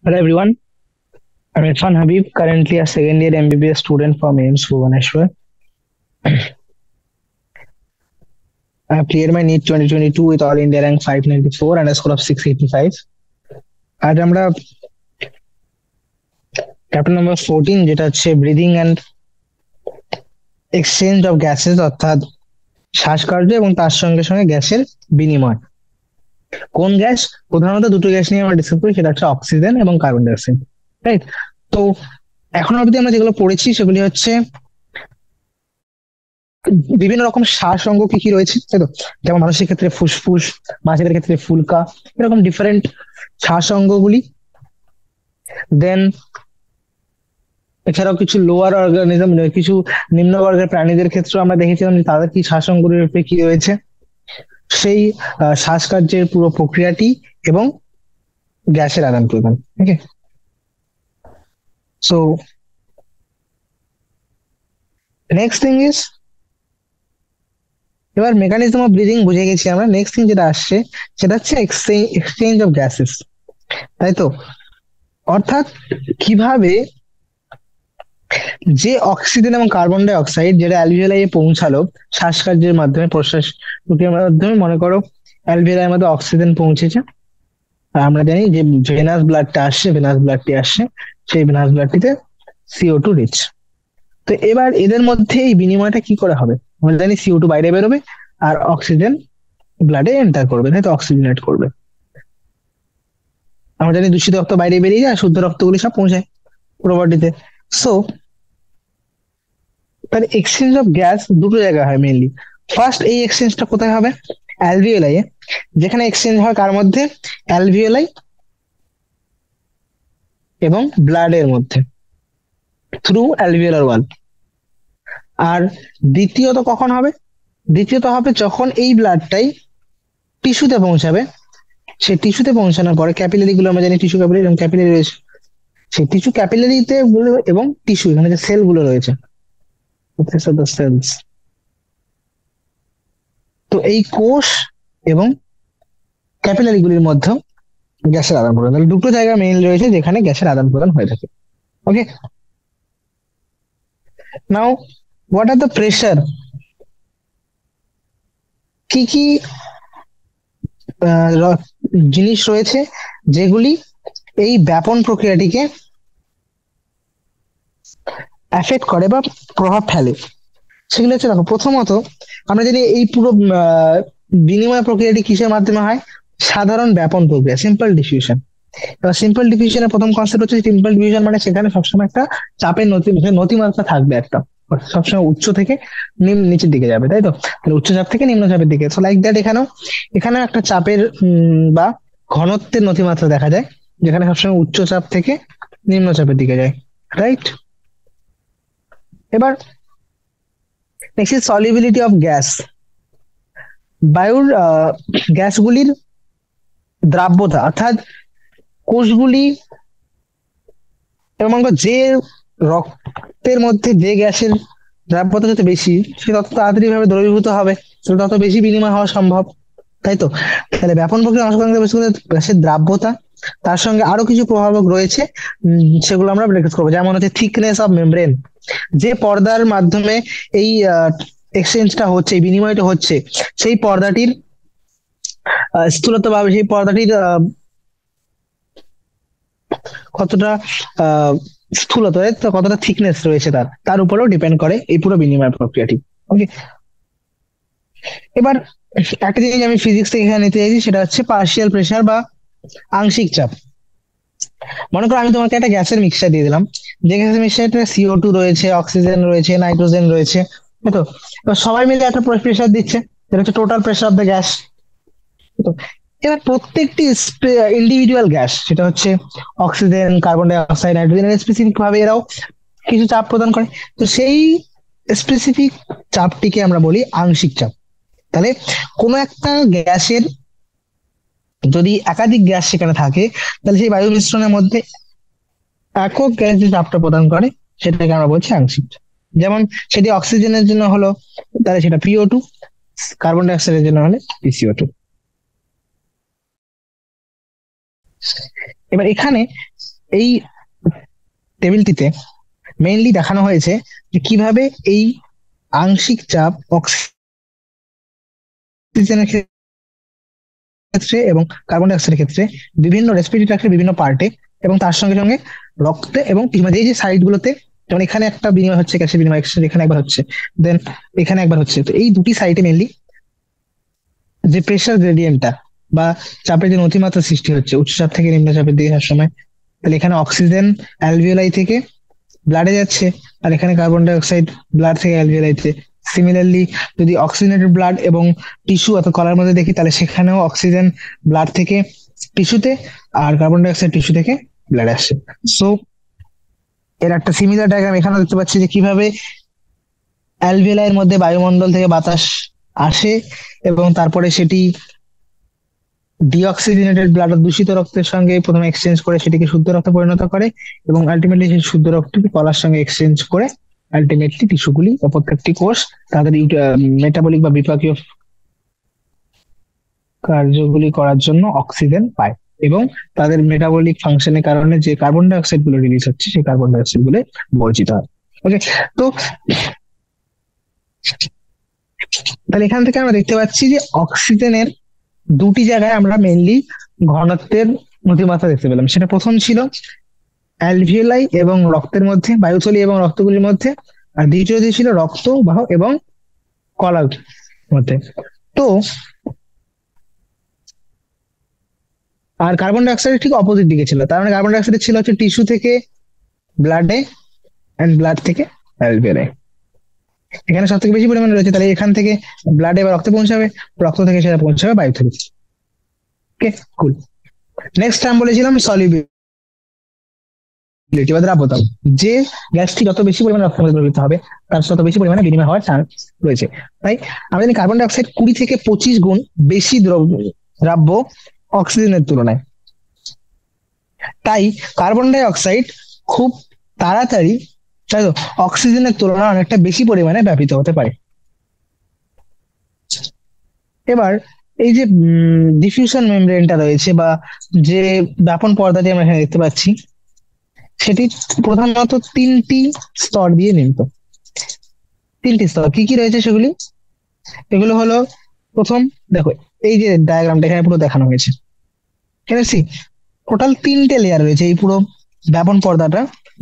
Hello everyone, I'm Irfan Habib, currently a second year MBBS student from AIMS Bhubaneswar. I have cleared my NEET 2022 with All India rank 594 and a score of 685. আজ আমরা chapter number 14 যেটা হচ্ছে breathing and exchange of gases অর্থাৎ শ্বাসকার্য এবং তার সঙ্গে সঙ্গে গ্যাসের বিনিময়। কোন গ্যাস? প্রধানত দুটো গ্যাস নিয়ে আমরা ডিসকাস করি, সেটা হচ্ছে অক্সিজেন এবং কার্বন ডাই অক্সাইড, রাইট? তো এখন অবধি আমরা যেগুলো পড়েছি সেগুলি হচ্ছে বিভিন্ন রকম শ্বাস অঙ্গ কি কি রয়েছে, তাই তো? যেমন মানুষের ক্ষেত্রে ফুসফুস, মাছেদের ক্ষেত্রে ফুলকা, এরকম ডিফারেন্ট শ্বাস অঙ্গগুলি। দেন এছাড়াও কিছু লোয়ার অর্গানিজম, কিছু নিম্ন বর্গের প্রাণীদের ক্ষেত্রে আমরা দেখেছিলাম যে তাদের কি শ্বাস অঙ্গগুলির উপরে কি রয়েছে, সেই শ্বাসকার্যের পুরো প্রক্রিয়াটি এবং গ্যাসের আদান প্রদান। ওকে, সো নেক্সট থিং ইজ, এবার মেকানিজম অফ ব্রিদিং বুঝে গেছি আমরা। নেক্সট থিং যেটা আসছে সেটা হচ্ছে এক্সচেঞ্জ অফ গ্যাসেস, তাই তো? অর্থাৎ কিভাবে যে অক্সিজেন এবং কার্বন ডাই অক্সাইড যেটা অ্যালভিওলাই পৌঁছালো শ্বাসকার্যের মাধ্যমে, প্রশ্বাস প্রক্রিয়ার মাধ্যমে, মনে করো অ্যালভিওলাই মধ্যে অক্সিজেন পৌঁছেছে, আর আমরা জানি যে ভেনাস ব্লাডটি আসছে, সেই ভেনাস ব্লাডটিতে CO2 রিচ। তো এবার এদের মধ্যে এই বিনিময়টা কি করে হবে? আমরা জানি CO2 বাইরে বেরোবে আর অক্সিজেন ব্লাডে এন্টার করবে, তাই তো? অক্সিজেনেট করবে। আমরা জানি দূষিত রক্ত বাইরে বেরিয়ে যায়, শুদ্ধ রক্তগুলি সব পৌঁছায় পুরো বডিতে। সো তার এক্সচেঞ্জ অফ গ্যাস দুটো জায়গায় হয় মেইনলি। ফার্স্ট এই এক্সচেঞ্জটা কোথায় হবে? অ্যালভিওলাই, যেখানে এক্সচেঞ্জ হয় কার মধ্যে? অ্যালভিওলাই এবং ব্লাডের মধ্যে, থ্রু অ্যালভিওলার ওয়াল। আর দ্বিতীয়ত কখন হবে? দ্বিতীয়ত হবে যখন এই ব্লাডটাই টিস্যুতে পৌঁছাবে। সেই টিস্যুতে পৌঁছানোর পরে ক্যাপিলারি গুলো, আমরা জানি টিস্যু ক্যাপিলারি এবং ক্যাপিলারি রয়েছে, সেই টিস্যু ক্যাপিলারিতে এবং টিস্যু, এখানে যে সেল গুলো রয়েছে, সেলস, তো এই কোষ এবং ক্যাপিলারি গুলির মধ্যে গ্যাসের আদান প্রদান, তাহলে দুটো জায়গা মেইন রয়েছে যেখানে গ্যাসের আদান প্রদান হয়ে থাকে। Okay, now what are the pressure? কি কি জিনিস রয়েছে যেগুলি এই ব্যাপন প্রক্রিয়াটিকে এফেক্ট করে বা প্রভাব ফেলে? সেগুলো হচ্ছে, দেখো, প্রথমত আমরা জানি এই পুরো বিনিময় প্রক্রিয়াটি কিসের মাধ্যমে হয়? সাধারণ ব্যাপন প্রক্রিয়া, সিম্পল ডিফিউশন। এবার সিম্পল ডিফিউশনের প্রথম কনসেপ্ট হচ্ছে সিম্পল ডিফিউশন, মানে সেখানে সবসময় একটা চাপের নতিমাত্রা থাকবে একটা, সবসময় উচ্চ থেকে নিচের দিকে যাবে, তাই তো? তাহলে উচ্চ চাপ থেকে নিম্ন চাপের দিকে। সো লাইক দ্যাট এখানেও একটা চাপের বা ঘনত্বের নতিমাত্রা দেখা যায়, যেখানে সবসময় উচ্চ চাপ থেকে নিম্ন চাপের দিকে যায়, রাইট? এবার নেক্সট সলিবিলিটি অফ গ্যাস। বায়ুর গ্যাসগুলির দ্রাব্যতা, অর্থাৎ কোষগুলি এবং যে রক্তের মধ্যে যে গ্যাসের দ্রাব্যতা যত বেশি, সে তত তাড়াতাড়ি ভাবে দ্রবীভূত হবে, সেটা তত বেশি বিনিময় হওয়া সম্ভব, তাই তো? তাহলে ব্যাপন প্রক্রিয়া অংশগ্রহণ গ্যাসের দ্রাব্যতা, তার সঙ্গে আরো কিছু প্রভাবক রয়েছে, সেগুলো আমরা ব্রেক করবো। যেমন হচ্ছে থিকনেস অফ মেমব্রেন, যে পর্দার মাধ্যমে এই এক্সচেঞ্জটা হচ্ছে, এই বিনিময়টা হচ্ছে, সেই পর্দাটির স্থূলতা বা সেই পর্দাটির কতটা স্থূলতা, তো কতটা থিকনেস রয়েছে তার উপরেও ডিপেন্ড করে এই পুরো বিনিময় প্রক্রিয়াটি। ওকে, এবার একটা জিনিস আমি ফিজিক্স থেকে এখানে নিতে চাইছি, সেটা হচ্ছে পার্শিয়াল প্রেসার বা আংশিক চাপ। মনে করো আমি তোমাকে একটা গ্যাসের মিক্সচার দিয়ে দিলাম, যে গ্যাসের মিক্সচারটা CO2 রয়েছে, অক্সিজেন রয়েছে, নাইট্রোজেন রয়েছে, তাই তো? এবার সবাই মিলে একটা প্রেসার দিচ্ছে, যেটা হচ্ছে total pressure of the gas. তো এবার প্রত্যেকটি ইন্ডিভিজুয়াল গ্যাস, সেটা হচ্ছে oxygen, carbon die oxide, nitrogen, specific ভাবে এরাও কিছু চাপ প্রদান করে। তো সেই স্পেসিফিক চাপটিকে আমরা বলি আংশিক চাপ। তাহলে কোনো একটা গ্যাসের যদি একাধিক গ্যাস সেখানে থাকে, তাহলে সেই বায়ু মিশ্রণের মধ্যে একক গ্যাস যে চাপটা প্রদান করে সেটাকে আমরা বলছি আংশিক চাপ। যেমন সেটি অক্সিজেনের জন্য হলো, তাহলে সেটা PO2, কার্বন ডাই অক্সাইডের জন্য হলে PCO2। এবার এখানে এই টেবিলটিতে মেইনলি দেখানো হয়েছে যে কিভাবে এই আংশিক চাপ অক্সিজেনের ক্ষেত্রে এবং কার্বন ডাই অক্সাইডের ক্ষেত্রে বিভিন্ন রেসপিরেটরি ট্র্যাক্টের বিভিন্ন পার্টে এবং তার সঙ্গে সঙ্গে রক্তে এবং মানে এই যে সাইড গুলোতে, যেমন এখানে একটা বিনিময় হচ্ছে, গ্যাসের বিনিময় এখানে একবার হচ্ছে, দেন এখানে একবার হচ্ছে। তো এই দুটি সাইডে মেনলি যে প্রেসার গ্রেডিয়েন্টটা বা চাপের যে নতিমাত্রা সৃষ্টি হচ্ছে উচ্চ চাপ থেকে নিম্ন চাপের দিকে আসার সময়, তাহলে এখানে অক্সিজেন অ্যালভিওলাই থেকে ব্লাডে যাচ্ছে, আর এখানে কার্বন ডাই অক্সাইড ব্লাড থেকে অ্যালভিওলাইতে। সিমিলারলি যদি অক্সিজেনেটেড ব্লাড এবং টিস্যু অর্থাৎ কলার মধ্যে দেখি, তাহলে সেখানেও অক্সিজেন ব্লাড থেকে টিস্যুতে আর কার্বন ডাই অক্সাইড টিস্যু থেকে ব্লাড আসছে। সো এর একটা সিমিলার ডায়াগ্রাম এখানে দেখতে পাচ্ছি যে কিভাবে অ্যালভিওলাইয়ের মধ্যে বায়ুমণ্ডল থেকে বাতাস আসে এবং তারপরে সেটি ডিঅক্সিজেনেটেড ব্লাড দূষিত রক্তের সঙ্গে প্রথমে এক্সচেঞ্জ করে সেটিকে শুদ্ধ রক্তে পরিণত করে এবং আলটিমেটলি সেই শুদ্ধ রক্তটি কলার সঙ্গে এক্সচেঞ্জ করে আলটিমেটলি টিস্যুগুলি ও প্রত্যেকটি কোষ তাদের মেটাবলিক বা বিপাকীয় কার্যগুলি করার জন্য অক্সিজেন পায় এবং তাদের মেটাবলিক ফাংশনের কারণে যে কার্বন ডাই অক্সাইড গুলো রিলিজ হচ্ছে সেই কার্বন ডাই অক্সাইড গুলো বর্জিত হয়। ওকে, তো তাহলে এখান থেকে আমরা দেখতে পাচ্ছি যে অক্সিজেনের দুটি জায়গায় আমরা মেইনলি ঘনত্বের নতিমাত্রা দেখতে পেলাম। সেটা প্রথম ছিল অ্যালভিওলাই এবং রক্তের মধ্যে, বায়ুথলি এবং রক্তগুলির মধ্যে, আর দ্বিতীয়টি ছিল রক্ত বাহ এবং কলার মধ্যে। তো আর কার্বন ডাই অক্সাইড ঠিক অপোজিট দিকে ছিল, তার মানে কার্বন ডাই অক্সাইড ছিল হচ্ছে টিস্যু থেকে ব্লাডে এন্ড ব্লাড থেকে অ্যালভিওলাই। এখানে সব থেকে বেশি পরিমাণে রয়েছে, তাহলে এখান থেকে ব্লাডে বা রক্তে পৌঁছাবে, রক্ত থেকে সেটা পৌঁছাবে বায়ুথলি। ওকে, কুল। নেক্সট টাইম বলেছিলাম সলিবিলিটি বা দ্রাব্যতা, যে গ্যাসটি যত বেশি পরিমাণে রক্তের মধ্যে দ্রবীভূত হবে তার তত বেশি পরিমাণে বিনিময় হওয়ার চান্স রয়েছে। তাই আমরা জানি কার্বন ডাই অক্সাইড 20 থেকে 25 গুণ বেশি দ্রাব্য অক্সিজেনের তুলনায়। তাই কার্বন ডাই অক্সাইড খুব তাড়াতাড়ি, তাই তো, অক্সিজেনের তুলনায় অনেকটা বেশি পরিমাণে ব্যাপিত হতে পারে। এবার এই যে ডিফিউশন মেমব্রেনটা রয়েছে বা যে ব্যাপন পর্দাটি আমরা এখানে দেখতে পাচ্ছি, সেটি প্রধানত তিনটি স্তর দিয়ে নির্মিত। তিনটি স্তর কি কি রয়েছে সেগুলি, এগুলো হলো, প্রথম দেখো এই যে ডায়াগ্রামটা এখানে পুরো দেখানো হয়েছে, এখানে টোটাল 3টে লেয়ার রয়েছে এই পুরো ব্যাপন পর্দাটা,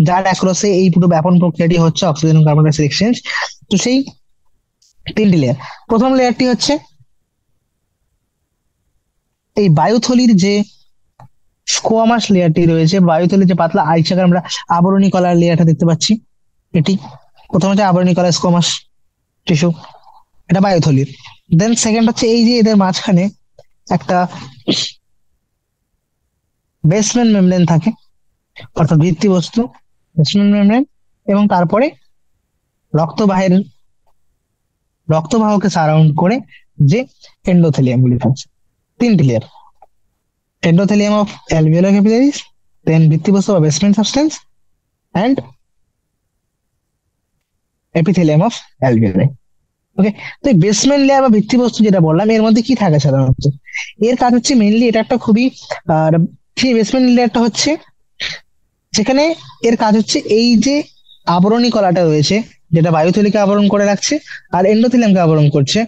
যার অ্যাক্রসে এই পুরো ব্যাপন প্রক্রিয়াটি হচ্ছে oxygen carbon die oxide exchange. তো সেই 3টি লেয়ার, প্রথম লেয়ারটি হচ্ছে এই বায়ুথলির যে স্কোয়ামাস লেয়ারটি রয়েছে, বায়ুথলির যে পাতলা আইচাকার আমরা আবরণী কলার লেয়ারটা দেখতে পাচ্ছি, এটি প্রথম হচ্ছে আবরণী কলার স্কোয়ামাস টিস্যু, এটা বায়ুথলির। দেন সেকেন্ড হচ্ছে এই যে এদের মাঝখানে একটা বেসমেন্ট মেমব্রেন থাকে, অর্থাৎ ভিত্তি বস্তু, বেসমেন্ট মেমব্রেন, এবং তারপরে রক্তবাহের রক্তবাহকে সারাউন্ড করে যে এন্ডোথেলিয়াম গুলি থাকছে। 3টি layer, endothelium of alveolar capillaries, then ভিত্তিবস্তু বা basement substance, and epithelium of alveoli. Okay, তো এই বেসমেন্ট লেয়ার বা ভিত্তিবস্তু যেটা বললাম, এর মধ্যে কি থাকে সাধারণত? এর কাজ হচ্ছে মেইনলি, এটা একটা খুবই আর সেই বেসমেন্ট লেয়ারটা হচ্ছে যেখানে এর কাজ হচ্ছে এই যে আবরণী কলাটা রয়েছে যেটা বায়ুথলিকে আবরণ করে রাখছে আর এন্ডোথেলিয়ামকে আবরণ করছে,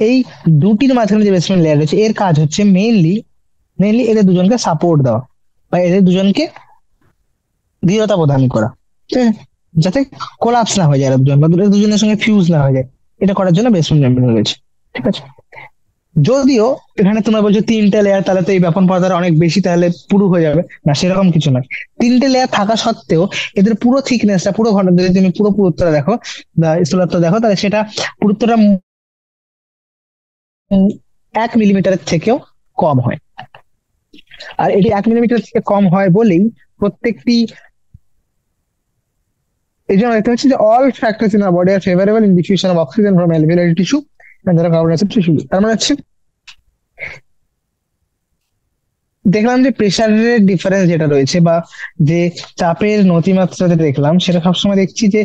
এই দুটির মাঝখানে যে বেসমেন্ট লেয়ার রয়েছে এর কাজ হচ্ছে মেইনলি মেইনলি এদের দুজনকে সাপোর্ট দেওয়া বা এদের দুজনকে দৃঢ়তা প্রদান করা, ঠিক আছে? যাতে কোলাপস না হয়ে যায় এরা দুজন বা এরা দুজনের সঙ্গে ফিউজ না হয়ে যায়, এটা করার জন্য বেসমেন্ট মেমব্রেন রয়েছে, ঠিক আছে? যদিও এখানে তোমরা বলছো 3টে লেয়ার, তাহলে তো এই ব্যাপন পর্দাটা অনেক বেশি, তাহলে পুরো হয়ে যাবে না, সেরকম কিছু নয়। 3টে লেয়ার থাকা সত্ত্বেও এদের পুরো থিকনেসটা, পুরো ঘনত্ব, যদি তুমি পুরো পুরুত্বটা দেখো বা স্থূলত্ব দেখো, তাহলে সেটা পুরুত্বটা 1 মিলিমিটারের থেকেও কম হয়। আর এটি 1 মিলিমিটার থেকে কম হয় বলেই প্রত্যেকটি, এই জন্য দেখতে পাচ্ছি যে all factors in our body R favourable in diffusion of oxygen from অ্যালভিওলারি tissue and carbon die oxide tissue. তার মানে হচ্ছে দেখলাম যে প্রেসারের ডিফারেন্স যেটা রয়েছে বা যে চাপের নতিমাত্রা যেটা দেখলাম, সেটা সবসময় দেখছি যে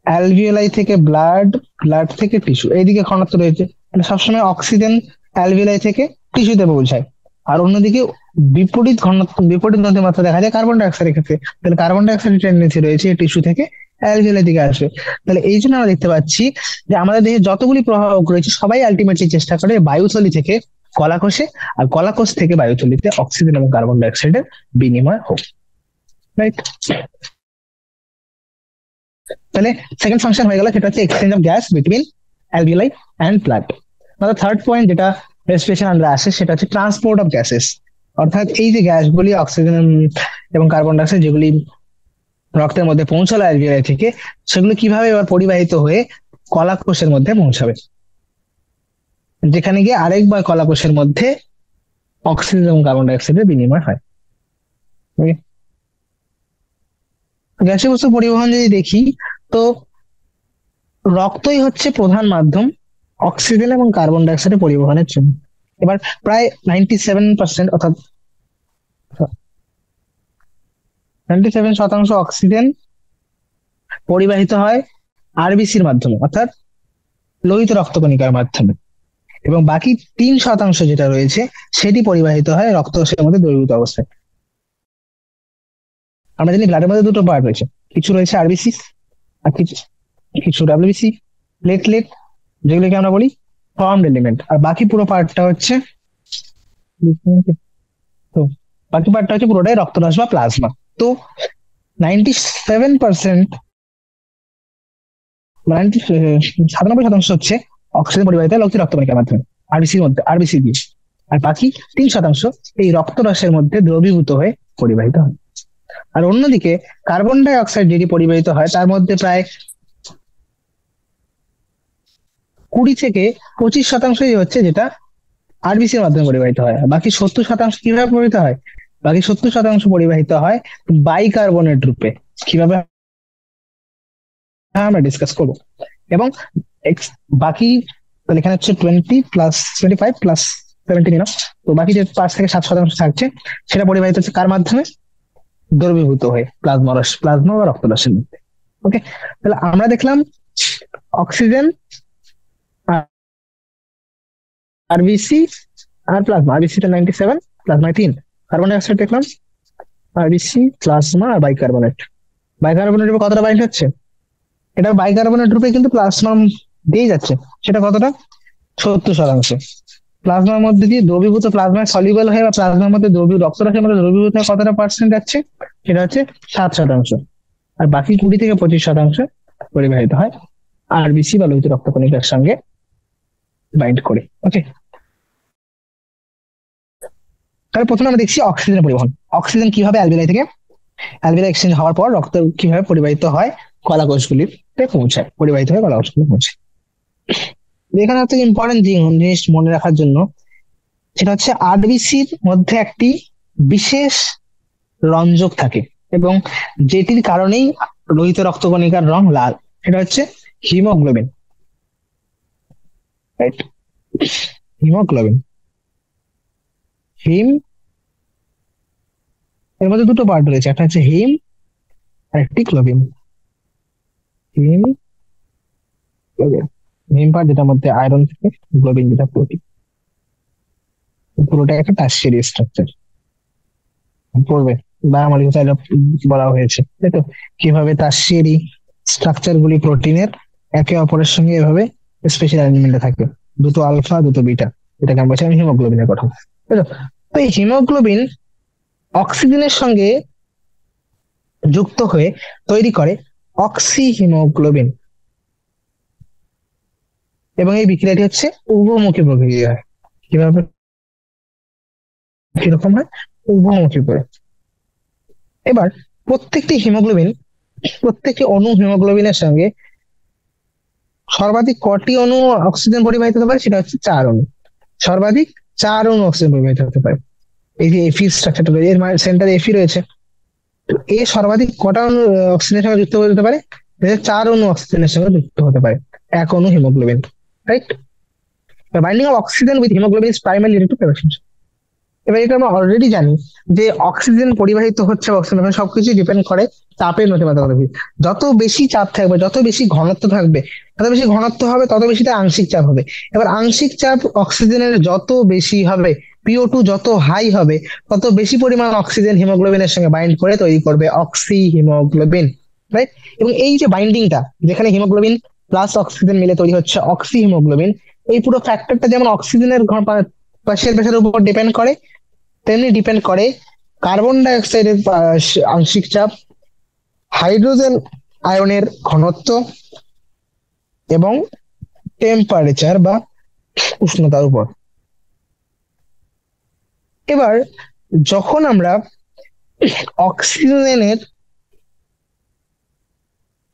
অ্যালভিওলাই থেকে ব্লাড, ব্লাড থেকে টিস্যু, এইদিকে ঘনত্ব রয়েছে, মানে সবসময় অক্সিজেন অ্যালভিওলাই থেকে টিস্যুতে পৌঁছায়, আর অন্যদিকে বিপরীত নদী মাত্রা দেখা যায় কার্বন ডাই অক্সাইডের ক্ষেত্রে। তাহলে কার্বন ডাই অক্সাইডের টেন্ডেন্সি রয়েছে টিস্যু থেকে অ্যালভিওলের দিকে আসবে। তাহলে এই জন্য আমরা দেখতে পাচ্ছি যে আমাদের দেহে যতগুলি প্রবাহক রয়েছে সবাই আলটিমেটলি চেষ্টা করে বায়ুথলি থেকে কলাকোষে, আর কলাকোষ থেকে বায়ুথলিতে অক্সিজেন এবং কার্বন ডাই অক্সাইডের বিনিময় হোক। রাইট? তাহলে সেকেন্ড ফাংশন হয়ে গেল, সেটা হচ্ছে exchange of gas between alveoli and plant. Third point যেটা রেসপিরেশন আন্ডার আসে সেটা হচ্ছে ট্রান্সপোর্ট অফ গ্যাসেস। অর্থাৎ এই যে গ্যাসগুলি অক্সিজেন এবং কার্বন ডাই অক্সাইড যেগুলি রক্তের মধ্যে পৌঁছালো অ্যালভিওলাই থেকে, সেগুলো কিভাবে এবার পরিবাহিত হয়ে কলাকোষের মধ্যে পৌঁছাবে, যেখানে গিয়ে আরেকবার কলাকোষের মধ্যে অক্সিজেন এবং কার্বন ডাই অক্সাইডের বিনিময় হয়। গ্যাসীয় বস্তু পরিবহন যদি দেখি, তো রক্তই হচ্ছে প্রধান মাধ্যম অক্সিজেন এবং কার্বন ডাই অক্সাইডের পরিবহনের জন্য। এবার প্রায় 97%, অর্থাৎ 97% অক্সিজেন পরিবাহিত হয় আরবিসির মাধ্যমে, অর্থাৎ লোহিত রক্তকণিকার মাধ্যমে, এবং বাকি 3% যেটা রয়েছে সেটি পরিবাহিত হয় রক্তকোষের মধ্যে দ্রবীভূত অবস্থায়। আমরা জানি ব্লাডের মধ্যে দুটো পার্ট রয়েছে, কিছু রয়েছে আরবিসি আর কিছু ডাব্লিউবিসি, প্লেটলেট, যেগুলোকে আমরা বলি ফর্মড এলিমেন্ট, আর বাকি পুরো পার্টটা হচ্ছে, তো বাকি পার্টটা হচ্ছে পুরোটাই রক্তরস বা প্লাজমা। তো 97%, 97% হচ্ছে অক্সিজেন পরিবাহিত হয় লোহিত রক্তকণিকার মাধ্যমে আরবিসির মধ্যে, আরবিসি দিয়ে, আর বাকি 3% এই রক্তরসের মধ্যে দ্রবীভূত হয়ে পরিবাহিত হয়। আর অন্যদিকে কার্বন ডাই অক্সাইড যেটি পরিবাহিত হয় তার মধ্যে প্রায় 20 থেকে 25% হচ্ছে যেটা আরবিসির মাধ্যমে পরিবাহিত হয়। বাকি 70% কিভাবে পরিবাহিত হয়? বাকি 70% পরিবাহিত হয় বাইকার্বনেট রূপে। কিভাবে আমরা ডিসকাস করবো। এবং বাকি, তাহলে এখানে হচ্ছে 20+25+17 নিলাম, তো বাকি যে 5 থেকে 7% থাকছে সেটা পরিবাহিত হচ্ছে কার মাধ্যমে? দ্রবীভূত হয়ে প্লাজমা বা রক্তরসের মধ্যে। ওকে, তাহলে আমরা দেখলাম অক্সিজেন, আরবিসি আর plasma. আরবিসিটা 97, plasma 3। Carbon die oxide দেখলাম আরবিসি, প্লাজমা আর বাইকার্বনেট। বাইকার্বনেট রূপে কতটা বাইন্ড হচ্ছে? এটা বাইকার্বনেট রূপে কিন্তু প্লাজমা দিয়ে যাচ্ছে, সেটা কতটা? 70%। প্লাজমার মধ্যে দিয়ে দ্রবীভূত, প্লাজমায় সলিউবল হয়ে বা প্লাজমার মধ্যে রক্তরসের মধ্যে দ্রবীভূত হয়ে কতটা পার্সেন্ট যাচ্ছে? সেটা হচ্ছে 7%। আর বাকি 20 থেকে 25% পরিবাহিত হয় আরবিসি বা লোহিত রক্তকণিকার সঙ্গে বাইন্ড করে। ওকে, তাহলে প্রথমে আমরা দেখছি অক্সিজেনের পরিবহন। অক্সিজেন কিভাবে অ্যালভিওলাই থেকে, অ্যালভিওলাই এক্সচেঞ্জ হওয়ার পর রক্ত কিভাবে পরিবাহিত হয় কলাকোষগুলিতে পৌঁছায়, পরিবাহিত হয়ে কলাকোষগুলি পৌঁছায়। এখানে হচ্ছে ইম্পর্টেন্ট জিনিস মনে রাখার জন্য, সেটা হচ্ছে আরবিসির মধ্যে একটি বিশেষ রঞ্জক থাকে এবং যেটির কারণেই লোহিত রক্তকণিকার রং লাল, সেটা হচ্ছে হিমোগ্লোবিন। রাইট? হিমোগ্লোবিন, হিম, এর মধ্যে দুটো পার্ট রয়েছে, একটা হচ্ছে হিম আর একটি গ্লোবিন। হিম, গ্লোবিন। হিম পার্ট যেটার মধ্যে আয়রন থাকে, গ্লোবিন যেটা প্রোটিন। পুরোটা একটা টার্সিয়ারি স্ট্রাকচার পড়বে, বায়োমলিকুলার বলা হয়েছে, তাই তো? কিভাবে টার্সিয়ারি স্ট্রাকচার গুলি প্রোটিনের একে অপরের সঙ্গে এভাবে স্পেশাল অ্যারেঞ্জমেন্টে থাকে, দুটো আলফা দুটো বিটা, এটাকে আমরা বলছি হিমোগ্লোবিনের গঠন, তাই তো? তো এই হিমোগ্লোবিন অক্সিজেনের সঙ্গে যুক্ত হয়ে তৈরি করে অক্সি হিমোগ্লোবিন, এবং এই বিক্রিয়াটি হচ্ছে উভমুখী প্রক্রিয়া হয়। কিভাবে, কিরকম হয়? উভমুখী করে। এবার প্রত্যেকটি অণু হিমোগ্লোবিনের সঙ্গে সর্বাধিক কটি অণু অক্সিজেন পরিবাহিত হতে পারে? সেটা হচ্ছে 4 অণু। সর্বাধিক 4 অণু অক্সিজেন পরিবাহিত হতে পারে। এই যে এফি স্ট্রাকচারটা রয়েছে, এর সেন্টারে এফি রয়েছে, তো এ সর্বাধিক কটা অণু অক্সিজেনের সঙ্গে যুক্ত হতে পারে? 4 অণু অক্সিজেনের সঙ্গে যুক্ত হতে পারে এক অণু haemoglobin. Right? Binding of oxygen with haemoglobin is primary related to pressure. এবার এটা আমরা অলরেডি জানি যে অক্সিজেন পরিবাহিত হচ্ছে, অক্সিজেন সবকিছু ডিপেন্ড করে চাপের নতিমাত্রা। যত বেশি চাপ থাকবে, যত বেশি ঘনত্ব থাকবে, তত বেশি ঘনত্ব হবে, তত বেশি আংশিক চাপ হবে। এবার আংশিক চাপ অক্সিজেনের যত বেশি হবে PO2 যত হাই হবে তত বেশি পরিমাণ অক্সিজেন হিমোগ্লোবিনের সঙ্গে বাইন্ড করে তৈরি করবে অক্সি হিমোগ্লোবিন, রাইট? এবং এই যে বাইন্ডিংটা, যেখানে হিমোগ্লোবিন প্লাস অক্সিজেন মিলে তৈরি হচ্ছে অক্সি হিমোগ্লোবিন, এই পুরো ফ্যাক্টরটা যেমন অক্সিজেনের পার্শিয়াল প্রেশারের উপর ডিপেন্ড করে, তেমনি ডিপেন্ড করে কার্বন ডাই অক্সাইডের আংশিক চাপ, হাইড্রোজেন আয়নের ঘনত্ব এবং টেম্পারেচার বা উষ্ণতার উপর। এবার যখন আমরা অক্সিজেনের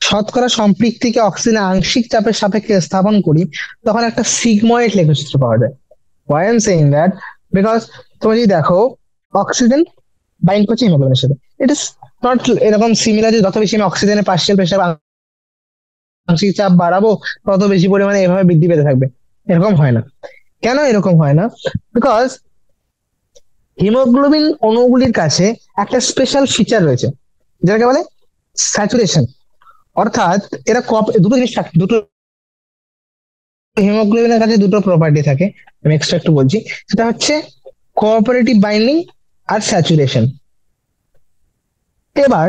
শতকরা সম্পৃক্তিকে অক্সিজেনের আংশিক চাপের সাপেক্ষে স্থাপন করি, তখন একটা সিগময়েড লেখচিত্র পাওয়া যায়। Why I'm saying that? Because তুমি যদি দেখো, অক্সিজেন বাইন্ড করছে হিমোগ্লোবিনের সাথে, ইট ইস নট এরকম সিমিলার যে যত বেশি আমি অক্সিজেনের পার্শিয়াল প্রেশার আংশিক চাপ বাড়াবো তত বেশি পরিমাণে এভাবে বৃদ্ধি পেতে থাকবে, এরকম হয় না। কেন এরকম হয় না? বিকজ হিমোগ্লোবিন অণুগুলির কাছে একটা স্পেশাল ফিচার রয়েছে, যেটাকে বলে স্যাচুরেশন। অর্থাৎ এরা দুটো জিনিস থাকে, দুটো হিমোগ্লোবিনের কাছে দুটো প্রপার্টি থাকে, আমি এক্সট্রা একটু বলছি। সেটা হচ্ছে কোঅপারেটিভ বাইন্ডিং আর স্যাচুরেশন। এবার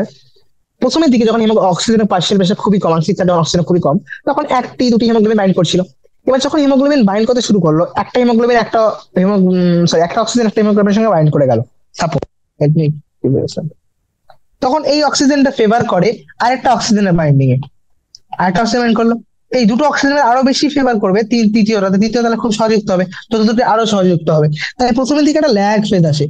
প্রথমের দিকে যখন অক্সিজেনের পার্শিয়াল প্রেশার খুবই কম, আংশিক চাপ অক্সিজেন খুবই কম, তখন একটি দুটি হিমোগ্লোবিন বাইন্ড করছিল। এবার যখন হিমোগ্লোবিন বাইন্ড করতে শুরু করলো, একটা হিমোগ্লোবিন একটা একটা অক্সিজেন একটা হিমোগ্লোবিনের সঙ্গে বাইন্ড করে গেল, সাপোজ, তখন এই অক্সিজেনটা ফেভার করে আরেকটা অক্সিজেনের বাইন্ডিং এ, আরেকটা অক্সিজেন বাইন্ড করলো, এই দুটো অক্সিজেনের আরো বেশি ফেভার করবে তৃতীয় তাহলে খুব সহযুক্ত হবে, চতুর্থটি আরো সহযুক্ত হবে। তাই প্রথমের দিকে একটা ল্যাগ ফেজ আসে,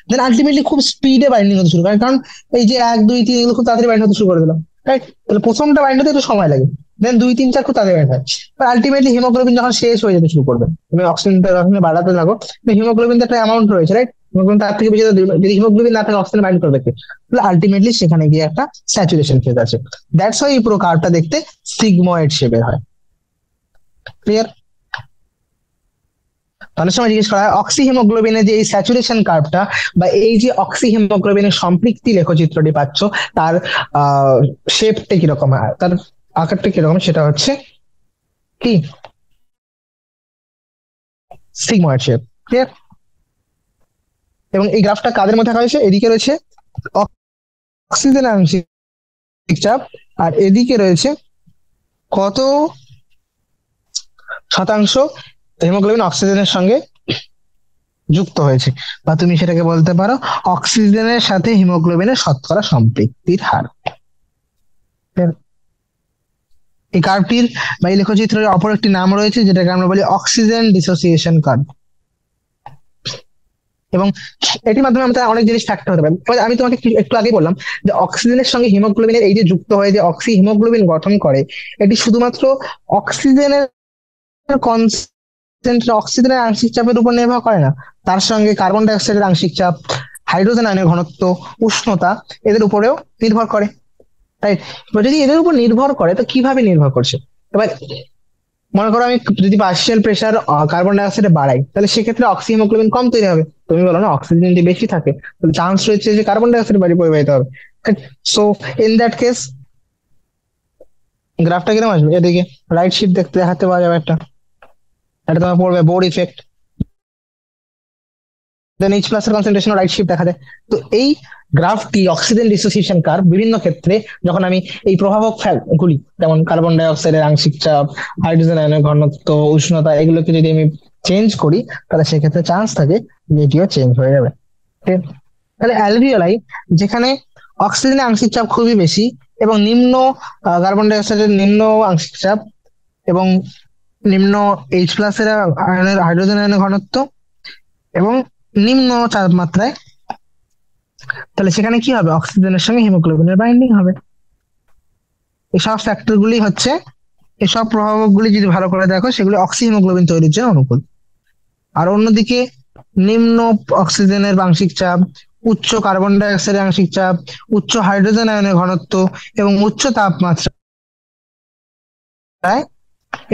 দেন আলটিমেটলি খুব স্পিডে বাইন্ডিং হতে শুরু করে, কারণ এই যে 1 2 3 এগুলো খুব তাড়াতাড়ি বাইন্ড হতে শুরু করে দিল, রাইট? তাহলে প্রথমটা বাইন্ড হতে একটু সময় লাগে, দেন 2 3 4 খুব তাড়াতাড়ি বাইন্ড হয়। আলটিমেটলি হিমোগ্লোবিন যখন শেষ হয়ে যেতে শুরু করবে, তুমি অক্সিজেনটা যখন বাড়াতে লাগো, হিমোগ্লোবিন একটা অ্যামাউন্ট রয়েছে, রাইট? হিমোগ্লোবিন তার থেকে বেশি যদি হিমোগ্লোবিন না থাকে অক্সিজেন বাইন্ড করবে, তাহলে আলটিমেটলি সেখানে গিয়ে একটা স্যাচুরেশন ফেজ আছে। দ্যাটস ওয়াই এই পুরো কার্ভটা দেখতে সিগময়েড শেপের হয়। ক্লিয়ার? অনেক সময় জিজ্ঞেস করা হয় অক্সি হিমোগ্লোবিনের যে এই স্যাচুরেশন কার্ভটা বা এই যে অক্সি হিমোগ্লোবিনের সম্পৃক্তি লেখচিত্রটি পাচ্ছ, তার শেপটা কিরকম, তার আকারটা কিরকম, সেটা হচ্ছে কি সিগময়েড শেপ। ক্লিয়ার? এবং এই গ্রাফটা কাদের মধ্যে থাকা হয়েছে? এদিকে রয়েছে অক্সিজেন আংশিক চাপ, আর এদিকে রয়েছে কত শতাংশ হিমোগ্লোবিন অক্সিজেনের সঙ্গে যুক্ত হয়েছে, বা তুমি সেটাকে বলতে পারো অক্সিজেনের সাথে হিমোগ্লোবিনের শতকরা সম্পৃক্তির হার। এই কার্ভটির বা এই লেখচিত্রের অপর একটি নাম রয়েছে, যেটাকে আমরা বলি অক্সিজেন ডিসোসিয়েশন কার্ভ। এবং এটির মাধ্যমে আমরা অনেক জিনিস ফ্যাক্টর হতে পারে। আমি তোমাকে একটু আগে বললাম যে অক্সিজেনের সঙ্গে হিমোগ্লোবিনের এই যে যুক্ত হয়ে যে অক্সি হিমোগ্লোবিন গঠন করে, এটি শুধুমাত্র অক্সিজেনের অক্সিজেনের আংশিক চাপের উপর নির্ভর করে না, তার সঙ্গে কার্বন ডাই অক্সাইডের আংশিক চাপ, হাইড্রোজেন আয়নের ঘনত্ব, উষ্ণতা, এদের উপরেও নির্ভর করে, রাইট? এবার যদি এদের উপর নির্ভর করে, তো কিভাবে নির্ভর করছে? এবার মনে করো আমি যদি পার্শিয়াল প্রেশার কার্বন ডাই অক্সাইডে বাড়াই, তাহলে সেক্ষেত্রে অক্সি হিমোগ্লোবিন কম তৈরি হবে। তুমি বলো না অক্সিজেন যদি বেশি থাকে তাহলে চান্স রয়েছে যে কার্বন ডাই অক্সাইড বাড়ি পরিবাহিত হবে। সো ইন দ্যাট কেস গ্রাফটা কিরকম আসবে? এদিকে রাইট শিফট দেখতে দেখাতে পাওয়া যাবে একটা, এটা তোমার পড়বে বোর ইফেক্ট, দেন এইচ প্লাস এর কনসেন্ট্রেশন রাইট শিফট দেখা যায়। তো এই গ্রাফটি অক্সিজেন ডিসোসিয়েশন কার্ভ, বিভিন্ন ক্ষেত্রে যখন আমি এই প্রভাবক গুলি যেমন কার্বন ডাই অক্সাইডের আংশিক চাপ, হাইড্রোজেন আয়নের ঘনত্ব, উষ্ণতা, এগুলোকে যদি আমি চেঞ্জ করি, তাহলে সেক্ষেত্রে চান্স থাকে যে এটিও চেঞ্জ হয়ে যাবে। তাহলে অ্যালভিওলাই, যেখানে অক্সিজেনের আংশিক চাপ খুবই বেশি এবং নিম্ন কার্বন ডাই অক্সাইডের নিম্ন আংশিক চাপ এবং নিম্ন এইচ প্লাস এর আয়নের হাইড্রোজেন আয়নের ঘনত্ব এবং নিম্ন তাপমাত্রায়, তাহলে সেখানে কি হবে? অক্সিজেনের সঙ্গে হিমোগ্লোবিনের বাইন্ডিং হবে। এসব ফ্যাক্টর গুলি হচ্ছে, এসব প্রভাবকগুলি যদি ভালো করে দেখো, সেগুলি অক্সি হিমোগ্লোবিন তৈরির জন্য অনুকূল। আর অন্যদিকে নিম্ন অক্সিজেনের আংশিক চাপ, উচ্চ কার্বন ডাই অক্সাইডের আংশিক চাপ, উচ্চ হাইড্রোজেন আয়নের ঘনত্ব এবং উচ্চ তাপমাত্রায়,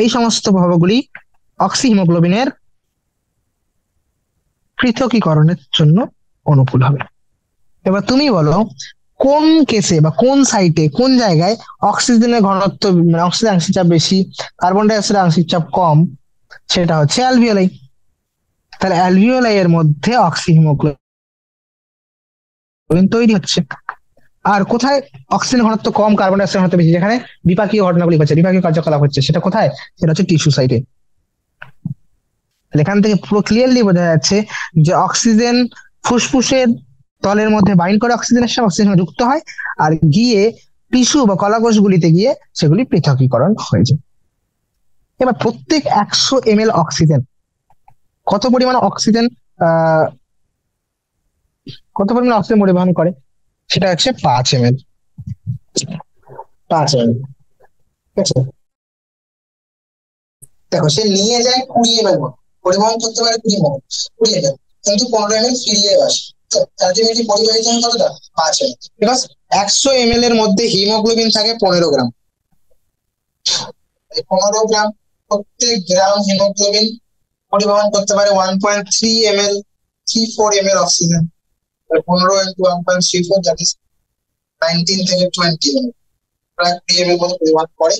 এই সমস্ত প্রভাবগুলি অক্সি হিমোগ্লোবিনের পৃথকীকরণের জন্য অনুকূল হবে। এবার তুমি বলো কোন কেসে বা কোন সাইটে, কোন জায়গায় অক্সিজেনের ঘনত্ব মানে অক্সিজেন আংশিক চাপ বেশি, কার্বন ডাই অক্সাইডের আংশিক চাপ কম? সেটা হচ্ছে অ্যালভিওলাই। তাহলে অ্যালভিওলাই এর মধ্যে অক্সিহিমোগ্লোবিন তৈরি হচ্ছে। আর কোথায় অক্সিজেন ঘনত্ব কম, কার্বন ডাই অক্সাইড ঘনত্ব বেশি, যেখানে বিপাকীয় ঘটনাগুলি হচ্ছে, বিপাকীয় কার্যকলাপ হচ্ছে, সেটা কোথায়? সেটা হচ্ছে টিস্যু সাইটে। এখান থেকে পুরো ক্লিয়ারলি বোঝা যাচ্ছে যে অক্সিজেন ফুসফুসের তলের মধ্যে বাইন্ড করে অক্সিজেনের সাথে, অক্সিজেন যুক্ত হয়, আর গিয়ে টিস্যু বা কলাকোষগুলিতে গিয়ে সেগুলি পৃথকীকরণ হয়ে যায়। এবার প্রত্যেক 100 ml অক্সিজেন কত পরিমাণ অক্সিজেন আহ কত পরিমাণ অক্সিজেন পরিবহন করে? সেটা হচ্ছে 5 ml। 5 ml, ঠিক আছে। দেখো, সে নিয়ে যায় 20 ml, পরিবহন করতে পারে 20 ml, কিন্তু 15 ml ফিরিয়ে আসে। আলটিমেটলি পরিবাহিত হয় কতটা? 5 ml। বিকজ 100 ml এর মধ্যে হিমোগ্লোবিন থাকে 15 গ্রাম। 15 গ্রাম, প্রত্যেক গ্রাম হিমোগ্লোবিন পরিবহন করতে পারে 1.3 ml, 3-4 ml oxygen. 15 × 1.34, that is 19 থেকে 20 ml, প্রায় 3 ml মতো পরিবহন করে।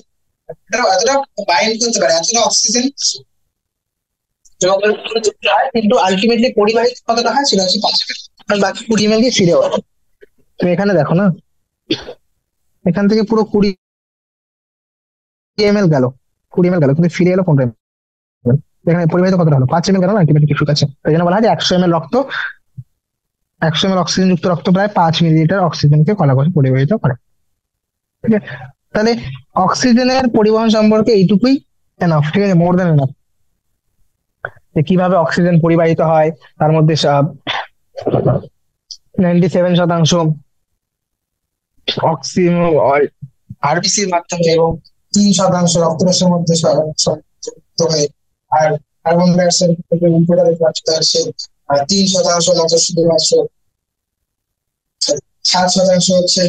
এতটা বাইন্ড করতে পারে, এতটা অক্সিজেন যুক্ত হয়, কিন্তু আলটিমেটলি পরিবাহিত কতটা হয় সেটা হচ্ছে 5 ml, আর বাকি 20 ml দিয়ে ফিরে হয়। তুমি এখানে দেখো না, এখান থেকে পুরো 20 ml গেল, 20 ml গেল, কিন্তু ফিরে এলো 15 ml। এখানে পরিবাহিত কতটা হলো? 5 ml গেল না, আলটিমেটলি ঠিক আছে। তাই জন্য বলা হয় যে 100 ml রক্ত, 100 ml অক্সিজেন যুক্ত রক্ত প্রায় 5 মিলিলিটার অক্সিজেনকে কলাকোষে পরিবাহিত করে। ঠিক আছে, তাহলে অক্সিজেনের পরিবহন সম্পর্কে এইটুকুই এনাফ, ঠিক আছে, মোর দ্যান এনাফ। যে কিভাবে অক্সিজেন পরিবাহিত হয়, তার মধ্যে 97% অক্সিজেন আরবিসির মাধ্যমে এবং 3% রক্তরসের মধ্যে সংযুক্ত হয়ে, আর কার্বন ডাই অক্সাইড উপরে আছে 3% মতো শুধুমাত্র, 7% হচ্ছে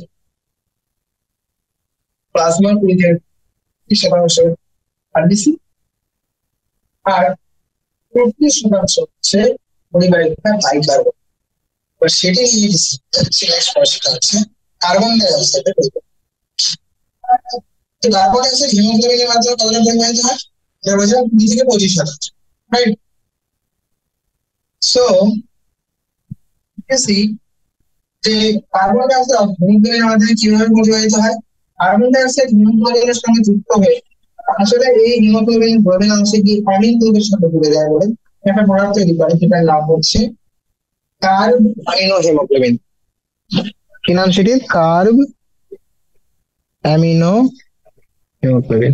প্লাজমা, 20% আরবিসি, আর 25% হচ্ছে পরিবাহিত বাই কার্বন। সেটি নিয়ে সেটা হচ্ছে কার্বন ডাই অক্সাইডের। কার্বন ডাই অক্সাইড হিমোগ্লোবিনের মাধ্যমে কতটা পরিবাহিত হয়? 20 থেকে 25%, রাইট? সো যে কার্বন ডাই অক্সাইড হিমোগ্লোবিনের মাধ্যমে কিভাবে পরিবাহিত হয়? কার্বন ডাই অক্সাইড হিমোগ্লোবিনের সঙ্গে যুক্ত হয়ে আসলে এই হিমোগ্লোবিন দ্রবণাংশে গিয়ে অ্যামিন গ্রুপের সাথে জুড়ে যায় বলে একটা প্রোডাক্ট তৈরি করে, যেটার নাম হচ্ছে কার্ব অ্যামিনো হিমোগ্লোবিন। কি নাম সেটির? Carb amino haemoglobin.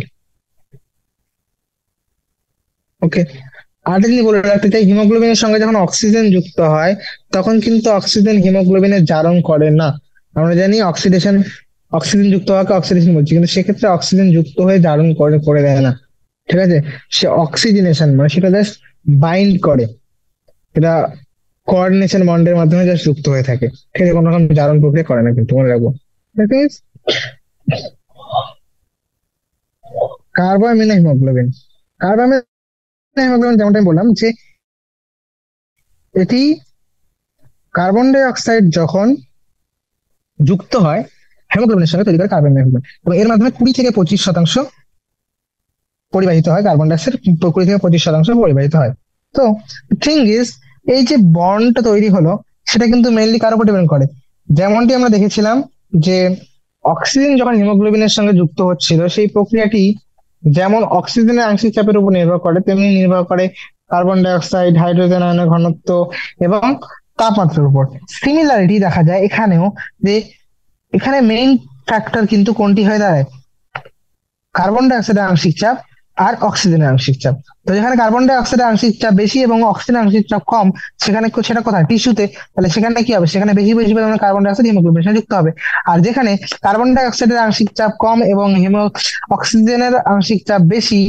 ওকে, আরেকটা জিনিস বলে রাখতে চাই, হিমোগ্লোবিনের সঙ্গে যখন অক্সিজেন যুক্ত হয় তখন কিন্তু অক্সিজেন হিমোগ্লোবিনের জারণ করে না। আমরা জানি অক্সিডেশন, অক্সিজেন যুক্ত হওয়াকে অক্সিডেশন বলছি, কিন্তু সেক্ষেত্রে অক্সিজেন যুক্ত হয়ে জারণ করে করে দেয় না। ঠিক আছে, সে অক্সিজেনেশন মানে সেটা জাস্ট বাইন্ড করে, এটা কোঅর্ডিনেশন বন্ডের মাধ্যমে জাস্ট যুক্ত হয়ে থাকে। ঠিক আছে, কোনো রকম জারণ প্রক্রিয়া করে না, কিন্তু মনে রাখবো। কার্বোঅ্যামিনো হিমোগ্লোবিন, কার্বোঅ্যামিনো হিমোগ্লোবিন যেমনটা আমি বললাম যে এটি কার্বন ডাই অক্সাইড যখন যুক্ত হয় হিমোগ্লোবিনের সঙ্গে তৈরি করে কার্বন ডাই অক্সাইড, এবং এর মাধ্যমে 20 থেকে 25% পরিবাহিত হয়, কার্বন ডাই অক্সাইড 20 থেকে 25% পরিবাহিত হয়। তো থিং ইজ, এই যে বন্ডটা তৈরি হলো সেটা কিন্তু মেইনলি কার উপর ডিপেন্ড করে? যেমনটি আমরা দেখেছিলাম যে অক্সিজেন যখন হিমোগ্লোবিনের সঙ্গে যুক্ত হচ্ছিল, সেই প্রক্রিয়াটি যেমন অক্সিজেনের আংশিক চাপের উপর নির্ভর করে, তেমনি নির্ভর করে কার্বন ডাই অক্সাইড, হাইড্রোজেন আয়নের ঘনত্ব এবং তাপমাত্রার উপর। সিমিলারিটি দেখা যায় এখানেও, যে এখানে মেইন ফ্যাক্টর কিন্তু কোনটি হয়ে দাঁড়ায়? কার্বন ডাই অক্সাইডের আংশিক চাপ আর অক্সিজেনের আংশিক চাপ। তো যেখানে কার্বন ডাই অক্সাইডের আংশিক চাপ বেশি এবং অক্সিজেনের আংশিক চাপ কম, সেখানে সেটা কোথায়? টিস্যুতে। তাহলে সেখানে কি হবে? সেখানে বেশি বেশি পরিমাণে কার্বন ডাই অক্সাইড হিমোগ্লোবিনের সাথে যুক্ত হবে। আর যেখানে কার্বন ডাই অক্সাইডের আংশিক চাপ কম এবং অক্সিজেনের আংশিক চাপ বেশি,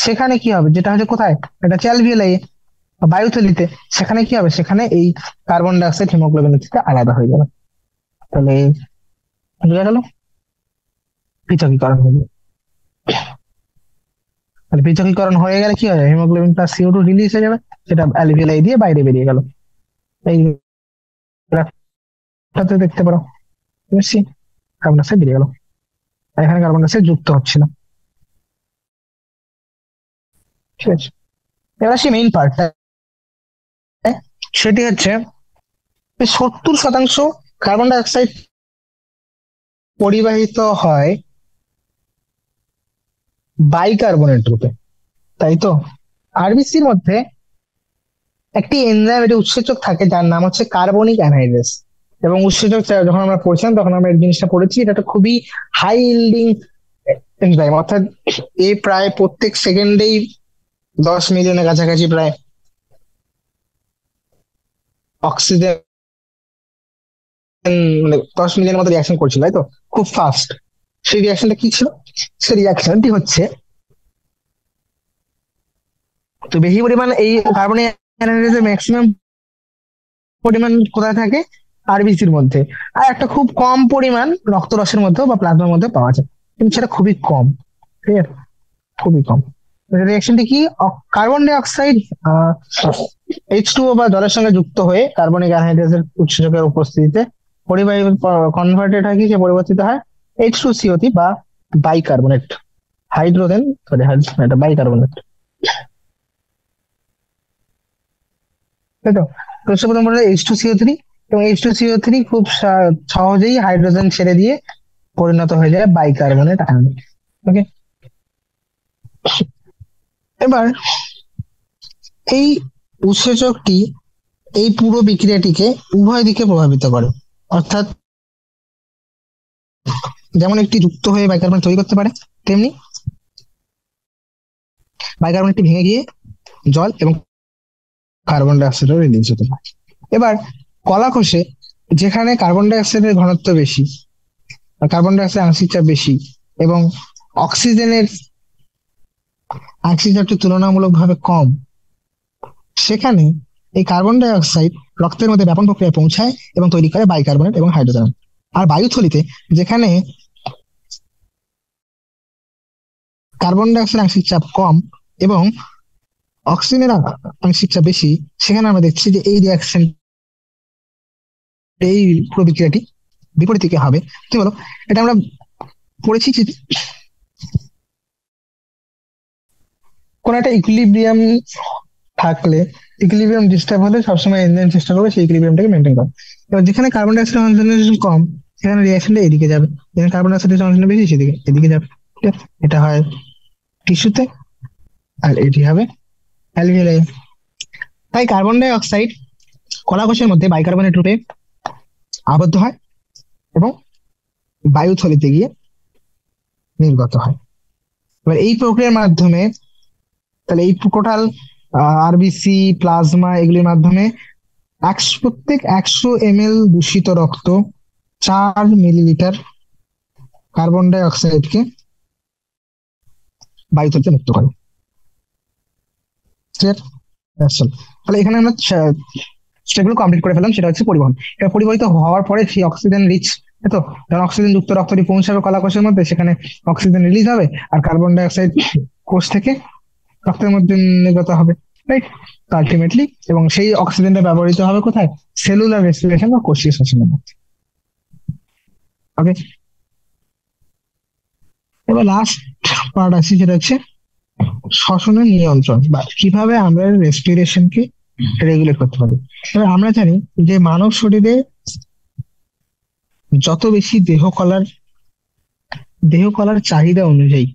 সেখানে কি হবে? যেটা হচ্ছে কোথায়? এটা হচ্ছে অ্যালভিওলাই, বায়ুথলিতে। সেখানে কি হবে? সেখানে এই কার্বন ডাই অক্সাইড হিমোগ্লোবিনের থেকে আলাদা হয়ে যাবে। তাহলে বোঝা গেল, পৃথকীকরণ হয়ে যাবে। আর পৃথকীকরণ হয়ে গেলে কি হয়? হিমোগ্লোবিন প্লাস CO2 রিলিজ হয়ে যাবে, সেটা অ্যালভিওলাই দিয়ে বাইরে বেরিয়ে গেল। এই গ্রাফটাতে দেখতে পারো, বুঝছি, কার্বন ডাইঅক্সাইড বেরিয়ে গেল, আর এখানে কার্বন ডাইঅক্সাইড যুক্ত হচ্ছিল। ঠিক আছে, এবার আসি মেইন পার্ট। সেটি হচ্ছে 70% কার্বন ডাই অক্সাইড পরিবাহিত হয় বাইকার্বনেট রূপে, তাই তো? আরবিসির মধ্যে একটি এনজাইম, একটি উৎসেচক থাকে যার নাম হচ্ছে কার্বনিক অ্যানহাইড্রেস। এবং উৎসেচক যখন আমরা পড়ছিলাম তখন আমরা এই জিনিসটা পড়েছি, এটা একটা খুবই হাই ইল্ডিং এনজাইম, অর্থাৎ এ প্রায় প্রত্যেক সেকেন্ডেই 10 মিলিয়নের কাছাকাছি প্রায় অক্সিজেন, মানে 10 মিলিয়নের মতো রিয়াকশন করছিল, তাই তো? খুব ফাস্ট। সেই রিয়াকশনটা কি ছিল? সেই রিয়াকশনটি হচ্ছে, তো বেশি পরিমাণ এই কার্বনিক অ্যানহাইড্রেসের ম্যাক্সিমাম পরিমাণ কোথায় থাকে? আরবিসির মধ্যে। আর একটা খুব কম পরিমাণ রক্তরসের মধ্যে বা প্লাজমার মধ্যে পাওয়া যায়, কিন্তু সেটা খুবই কম। ঠিক আছে, খুবই কম। রিয়াকশনটি কি? কার্বন ডাই অক্সাইড H2O বা জলের সঙ্গে যুক্ত হয়ে কার্বনিক অ্যানহাইড্রেসের উৎসেচকের উপস্থিতিতে পরিবাহী কনভার্টেড হয়, কি সে পরিবর্তিত হয় H2CO3 বা বাইকার্বনেট, হাইড্রোজেন, সরি এটা বাইকার্বনেট, তাই তো? তো প্রথম বলে H2CO3, এবং H2CO3 খুব সহজেই হাইড্রোজেন ছেড়ে দিয়ে পরিণত হয়ে যায় বাইকার্বনেট আয়নে। ওকে, এবার এই উৎসেচকটি এই পুরো বিক্রিয়াটিকে উভয় দিকে প্রভাবিত করে, অর্থাৎ যেমন একটি যুক্ত হয়ে বাইকার্বনেট তৈরি করতে পারে, তেমনি বাইকার্বনেটটি ভেঙে গিয়ে জল এবং কার্বন ডাই অক্সাইডও রিলিজ হতে পারে। এবার কলা কোষে, যেখানে কার্বন ডাই অক্সাইডের ঘনত্ব বেশি, কার্বন ডাই অক্সাইড আংশিক চাপ বেশি, এবং অক্সিজেনের আংশিক চাপটি তুলনামূলকভাবে কম, সেখানে এই কার্বন ডাই অক্সাইড রক্তের মধ্যে ব্যাপন প্রক্রিয়ায় পৌঁছায় এবং তৈরি করে বাইকার্বনেট এবং হাইড্রোজেন। আর বায়ুথলিতে, যেখানে কার্বন ডাই অক্সাইড আংশিক চাপ কম এবং অক্সিজেনের আংশিক চাপ বেশি, সেখানে আমরা দেখছি যে এই রিয়াকশন, এই প্রতিক্রিয়াটি বিপরীত দিকে হবে। কি বলো? এটা আমরা পড়েছি যে কোন একটা ইকুইলিব্রিয়াম থাকলে, ইকুইলিব্রিয়াম ডিস্টার্ব হলে সবসময় এনজাইম চেষ্টা করবে সেই ইকুইলিব্রিয়ামটাকে মেনটেন করা। এবার যেখানে কার্বন ডাই অক্সাইড কনসেন্ট্রেশন কম, সেখানে রিয়াকশনটা এদিকে যাবে, যেখানে কার্বন ডাই অক্সাইড কনসেন্ট্রেশন বেশি সেদিকে এদিকে যাবে। ঠিক আছে? এটা হয় টিস্যুতে, আর এটি হবে অ্যালভিওলাই। তাই কার্বন ডাই অক্সাইড কলাকোষের মধ্যে বাইকার্বনেট রূপে আবদ্ধ হয় এবং বায়ুথলিতে গিয়ে নির্গত হয়। এবার এই প্রক্রিয়ার মাধ্যমে, তাহলে এই টোটাল আরবিসি, প্লাজমা, এগুলির মাধ্যমে প্রত্যেক 100 ml দূষিত রক্ত 4 মিলিলিটার কার্বন ডাই অক্সাইডকে বায়ুথলিতে মুক্ত করে। ক্লিয়ার? তাহলে এখানে আমরা স্টেপগুলো কমপ্লিট করে ফেলাম। সেটা হচ্ছে পরিবহন। এটা পরিবাহিত হওয়ার পরে সেই অক্সিজেন রিচ, তো যখন অক্সিজেন যুক্ত রক্তটি পৌঁছাবে কলাকোষের মধ্যে, সেখানে অক্সিজেন রিলিজ হবে আর কার্বন ডাই অক্সাইড কোষ থেকে রক্তের মধ্যে নির্গত হবে, রাইট? আলটিমেটলি, এবং সেই অক্সিজেনটা ব্যবহৃত হবে কোথায়? সেলুলার রেসপিরেশন বা কোষীয় শ্বসনের মধ্যে। ওকে, এবার লাস্ট পার্ট আছে, যেটা হচ্ছে শ্বসনের নিয়ন্ত্রণ, বা কিভাবে আমরা রেসপিরেশনকে রেগুলেট করতে পারি। এবার আমরা জানি যে মানব শরীরে যত বেশি দেহ কলার চাহিদা অনুযায়ী,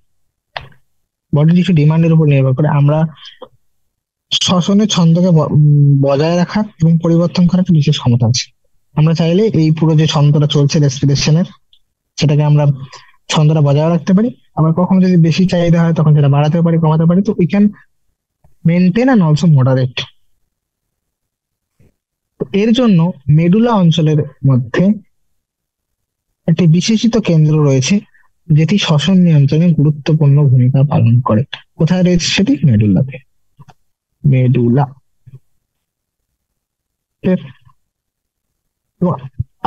বডির কিছু ডিমান্ডের উপর নির্ভর করে, আমরা শ্বসনের ছন্দকে বজায় রাখার এবং পরিবর্তন করার একটা বিশেষ ক্ষমতা আছে। আমরা চাইলে এই পুরো যে ছন্দটা চলছে রেসপিরেশনের, সেটাকে আমরা ছন্দটা বজায় রাখতে পারি। আবার কখনো যদি বেশি চাহিদা হয় তখন সেটা বাড়াতেও পারি, কমাতে পারি। তো we can maintain and also moderate. এর জন্য মেডুলা অঞ্চলের মধ্যে একটি বিশেষিত কেন্দ্র রয়েছে, যেটি শ্বসন নিয়ন্ত্রণে গুরুত্বপূর্ণ ভূমিকা পালন করে। কোথায় রয়েছে সেটি? মেডুলাতে। মেডুলা।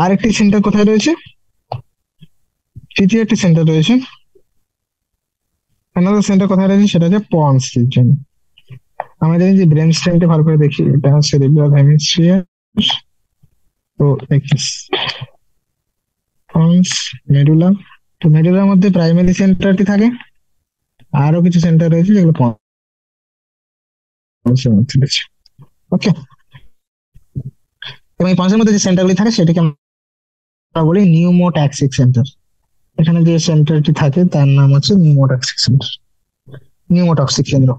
আরেকটি সেন্টার কোথায় রয়েছে? তৃতীয় একটি সেন্টার রয়েছে, অ্যানাদার সেন্টার কোথায় রয়েছে? সেটা হচ্ছে পন্স রিজন। আমরা জানি যে ব্রেন স্টেমটা ভালো করে দেখি, এটা সেরিব্রাল হেমিস্ফিয়ার। তো পন্স, মেডুলা। তো মেডুলার মধ্যে প্রাইমারি সেন্টারটি থাকে, আরো কিছু সেন্টার রয়েছে যেগুলো পন্সের মধ্যে রয়েছে। ওকে, এবং এই পাঁচের মধ্যে যে সেন্টারগুলি থাকে সেটাকে আমরা বলি নিউমোট্যাক্সিক সেন্টার। এখানে যে সেন্টারটি থাকে তার নাম হচ্ছে নিউমোটক্সিক সেন্টার, নিউমোটক্সিক কেন্দ্র।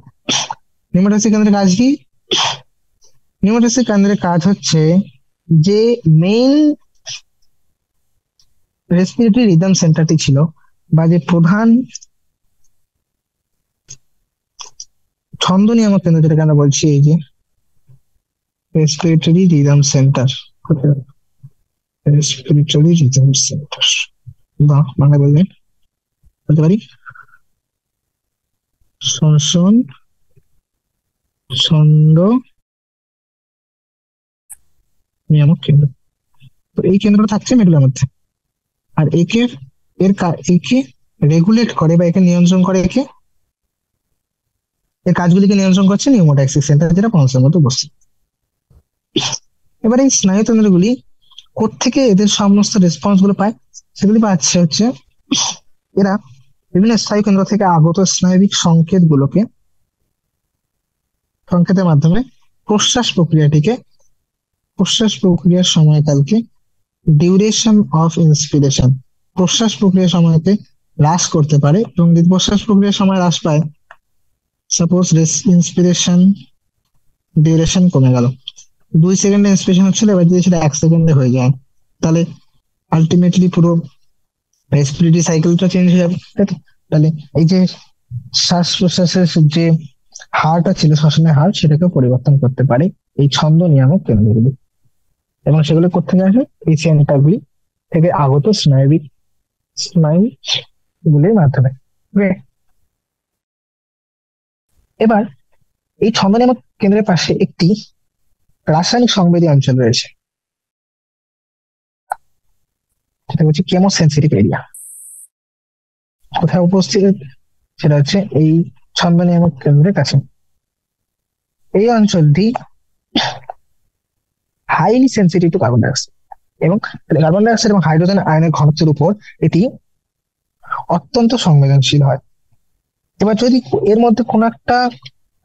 নিউমোটক্সিক কেন্দ্রের কাজ কি? নিউমোটক্সিক কেন্দ্রের কাজ হচ্ছে যে মেইন রেসপিরেটরি রিদম সেন্টারটি ছিল, বা যে প্রধান ছন্দ নিয়ামক কেন্দ্র যেটাকে আমরা বলছি, এই যে respiratory rhythm centre, respiratory rhythm centre, বা বাংলা বলবেন বলতে পারি শ্বসন ছন্দ নিয়ামক কেন্দ্র। তো এই কেন্দ্রটা থাকছে মেডুলার মধ্যে, আর একে রেগুলেট করে বা একে নিয়ন্ত্রণ করে, এর কাজগুলিকে নিয়ন্ত্রণ করছে নিউমোট্যাক্সিক সেন্টার, যেটা পঞ্চম মতো উপস্থিত। এবার এই স্নায়ুতন্ত্রগুলি কোত্থেকে এদের সমস্ত রেসপন্স গুলো পায়? সেগুলি পাচ্ছে হচ্ছে এরা বিভিন্ন স্নায়ু কেন্দ্র থেকে আগত স্নায়বিক সংকেতের মাধ্যমে প্রশ্বাস প্রক্রিয়ার সময়কালকে ডিউরেশন অফ ইন্সপিরেশন, প্রশ্বাস প্রক্রিয়ার সময়কে হ্রাস করতে পারে। এবং যদি প্রশ্বাস প্রক্রিয়ার সময় হ্রাস পায়, সাপোজ ইন্সপিরেশন ডিউরেশন কমে গেল, 2 সেকেন্ডে ইন্সপিরেশন হচ্ছিল, এবার যদি সেটা 1 সেকেন্ডে হয়ে যায়, তাহলে আলটিমেটলি পুরো রেসপিরেটরি সাইকেলটা চেঞ্জ হয়ে যাবে, তাই তো? তাহলে এই যে শ্বাস প্রশ্বাসের যে হারটা ছিল, শ্বাসনের হার, সেটাকে পরিবর্তন করতে পারে এই ছন্দ নিয়ামক কেন্দ্রগুলি। এবং সেগুলো কোথেকে আসে? এই সেন্টারগুলি থেকে আগত স্নায়ুগুলির মাধ্যমে। Okay? এবার এই ছন্দ নিয়ামক কেন্দ্রের পাশে একটি রাসায়নিক সংবেদী অঞ্চল রয়েছে, সেটা হচ্ছে কেমোসেন্সিটিভ এরিয়া। কোথায় উপস্থিত? সেটা হচ্ছে এই ছন্দ নিয়ামক কেন্দ্রের কাছে। এই অঞ্চলটি highly sensitive two carbon dioxide, এবং কার্বন ডাইঅক্সাইড এবং হাইড্রোজেন আয়নের ঘনত্বের উপর এটি অত্যন্ত সংবেদনশীল হয়। এবার যদি এর মধ্যে কোনো একটা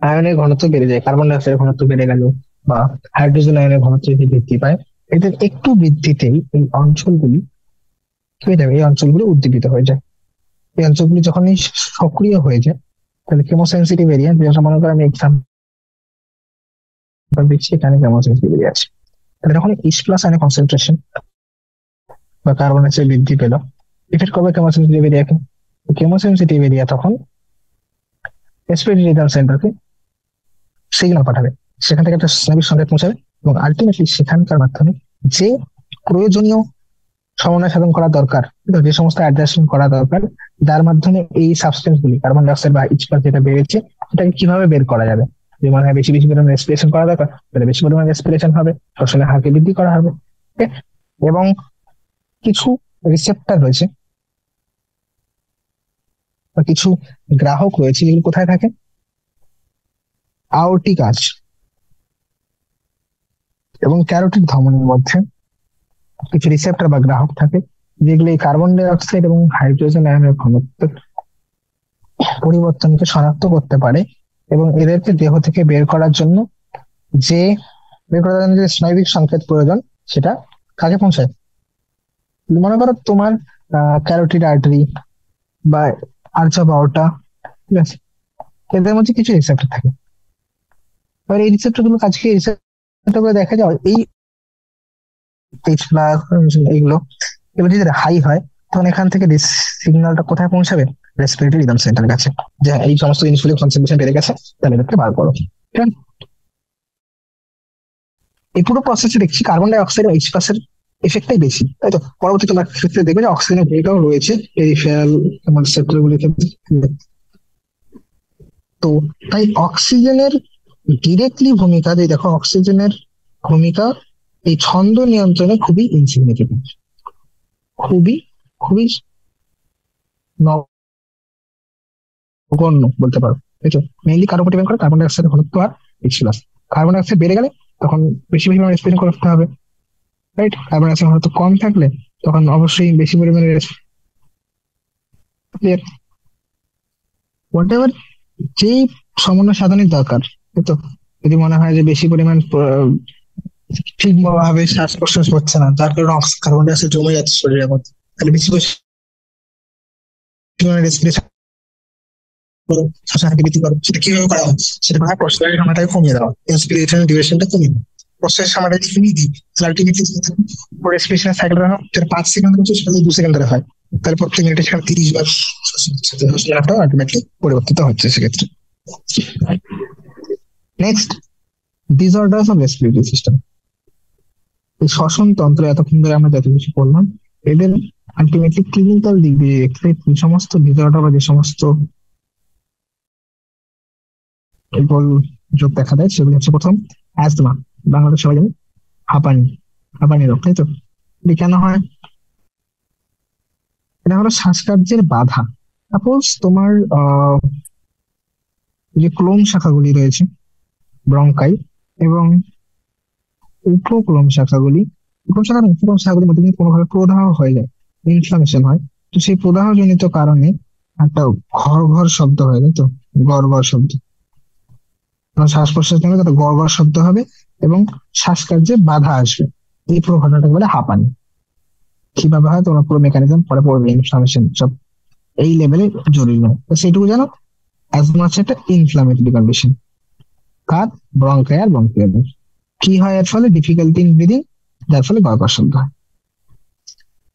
আয়নের ঘনত্ব বেড়ে যায়, কার্বন ডাইঅক্সাইডের ঘনত্ব বেড়ে গেল, বা হাইড্রোজেন আয়নের ঘনত্ব যদি বৃদ্ধি পায়, এদের একটু বৃদ্ধিতেই এই অঞ্চলগুলি কি হয়ে যাবে? এই অঞ্চলগুলি উদ্দীপিত হয়ে যায়। এই অঞ্চলগুলি যখনই সক্রিয় হয়ে যায়, তাহলে কেমোসেন্সিটিভ এরিয়া, যেটা মনে করে আমি এক্সাম্পল দিচ্ছি, এখানে কেমোসেন্সিটিভ এরিয়া আছে, তাহলে যখন H+ আয়নের কনসেন্ট্রেশন বা কার্বন ডাইঅক্সাইড বৃদ্ধি পেল, ইফেক্ট করবে কেমোসেন্সিটিভ এরিয়াকে। কেমোসেন্সিটিভ এরিয়া তখন রেসপিরেটরি রিদম সেন্টারকে সিগন্যাল পাঠাবে, সেখান থেকে একটা স্নায়বিক সংকেত পৌঁছাবে, এবং আলটিমেটলি সেখানকার মাধ্যমে যে প্রয়োজনীয় সমন্বয় সাধন করা দরকার, যে সমস্ত অ্যাডজাস্টমেন্ট করা দরকার, যার মাধ্যমে এই সাবস্টেন্স গুলি, কার্বন ডাইঅক্সাইড বা H+ যেটা বেড়েছে, সেটাকে কিভাবে বের করা যাবে। যে মনে হয় বেশি বেশি পরিমাণে রেসপিরেশন করা দরকার, তাহলে বেশি পরিমাণে রেসপিরেশন হবে, শ্বসনের হারকে বৃদ্ধি করা হবে। Okay? এবং কিছু রিসেপ্টর রয়েছে বা কিছু গ্রাহক রয়েছে, যেগুলো কোথায় থাকে? আওর্টিক আর্চ এবং ক্যারোটিড ধমনীর মধ্যে কিছু রিসেপ্টর বা গ্রাহক থাকে, যেগুলো এই কার্বন ডাই অক্সাইড এবং হাইড্রোজেন আয়নের ঘনত্বের পরিবর্তনকে শনাক্ত করতে পারে, এবং এদেরকে দেহ থেকে যে স্নায়বিক সংকেত প্রয়োজন, সেটা কাকে পৌঁছায়? মনে করো তোমার ক্যারোটিড আর্টারি বা আর্চ অফ আওর্টা, ঠিক আছে, এদের মধ্যে কিছু রিসেপ্টর থাকে। এবার এই রিসেপ্টর গুলো কাজ কি? রিসেপ্টর গুলো দেখা যায় এই এগুলো এবার যদি হাই হয়, তখন এখান থেকে সিগন্যালটা কোথায় পৌঁছাবে? রেসপিরেটরি রিদম সেন্টারের কাছে, যে এই সমস্ত জিনিসগুলো কনসেন্ট্রেশন বেড়ে গেছে, তাহলে এদেরকে বার করো। ঠিক আছে? এই পুরো প্রসেসে দেখছি কার্বন ডাই অক্সাইড এবং H+ এর এফেক্টটাই বেশি, তাই তো? পরবর্তী তোমার ক্ষেত্রে দেখবে যে অক্সিজেনের ভূমিকাও রয়েছে পেরিফেরাল রিসেপ্টর গুলিতে। তো তাই অক্সিজেনের ডিরেক্টলি ভূমিকা, যে দেখো অক্সিজেনের ভূমিকা এই ছন্দ নিয়ন্ত্রণে খুবই ইনসিগনিফিকেন্ট, খুবই খুবই নগণ্য বলতে পারো। বুঝছো? মেইনলি কার উপর ডিপেন্ড করে? কার্বন ডাই অক্সাইডের ঘনত্ব আর H+। কার্বন ডাই অক্সাইড বেড়ে গেলে তখন বেশি বেশি রেসপিরেশন করতে হবে, রাইট? কার্বন ডাই অক্সাইড ঘনত্ব কম থাকলে তখন অবশ্যই বেশি পরিমাণে হোয়াট এভার যেই সমন্বয় সাধনের দরকার, তাই তো? যদি মনে হয় যে বেশি পরিমাণ ঠিক ভাবে শ্বাস প্রশ্বাস হচ্ছে না, যার কারণে কার্বন ডাই অক্সাইড জমে যাচ্ছে শরীরের মধ্যে। তাহলে বেশি পরিমাণে রেসপিরেশন করো, শ্বাসনালীকে বৃদ্ধি করো। সেটা কিভাবে করা হয়? সেটা করা হয় প্রশ্বাসের সময়টাকে কমিয়ে দেওয়া, ইন্সপিরেশনের ডিউরেশনটা কমিয়ে দেওয়া। প্রশ্বাসের সময়টা যদি কমিয়ে দিই, তাহলে আলটিমেটলি রেসপিরেশনের সাইকেল যেটা 5 সেকেন্ড হচ্ছে সেটা 2 সেকেন্ড ধরে হয়। তাহলে প্রত্যেক মিনিটে সেখানে 30 বার শ্বাসনালীটা আলটিমেটলি পরিবর্তিত হচ্ছে সেক্ষেত্রে। Next, disorders of respiratory system. এই শ্বসন তন্ত্র এতক্ষণ ধরে আমরা যত কিছু করলাম, এদের আলটিমেটলি ক্লিনিক্যাল দিক দিয়ে দেখতে যে সমস্ত ডিসঅর্ডার বা যে সমস্ত রোগ দেখা দেয় সেগুলো হচ্ছে প্রথম অ্যাজমা, বাংলাদেশ সবাই জানি হাঁপানি, হাঁপানি রোগ, তাই তো? এটি কেন হয়? এটা হলো শ্বাসকার্যের বাধা। সাপোজ তোমার যে ক্লোম শাখাগুলি রয়েছে ব্রঙ্কাই এবং উপক্লোম শাখাগুলি, উপক্লোম শাখা এবং উপক্লোম শাখাগুলির মধ্যে যদি কোনোভাবে প্রদাহ হয়ে যায়, ইনফ্লামেশন হয়, তো সেই প্রদাহজনিত কারণে একটা ঘর ঘর শব্দ হয়, তাই তো? গড় গড় শব্দ, শ্বাস প্রশ্বাস নেবে তাতে গড় গড় শব্দ হবে এবং শ্বাসকার্যে বাধা আসবে। এই পুরো ঘটনাটাকে বলে হাঁপানি। কিভাবে হয় তোমরা পুরো মেকানিজম পরে পড়বে, ইনফ্লামেশন সব এই লেভেলে জরুরি নয়, তো সেইটুকু জানো। অ্যাজমা হচ্ছে একটা ইনফ্লামেটরি কন্ডিশন, কার? ব্রঙ্কাই আর ব্রঙ্কিওলের। কি হয় এর ফলে? ডিফিকাল্টি ইন ব্রিদিং, যার ফলে গড় গড় শব্দ হয়।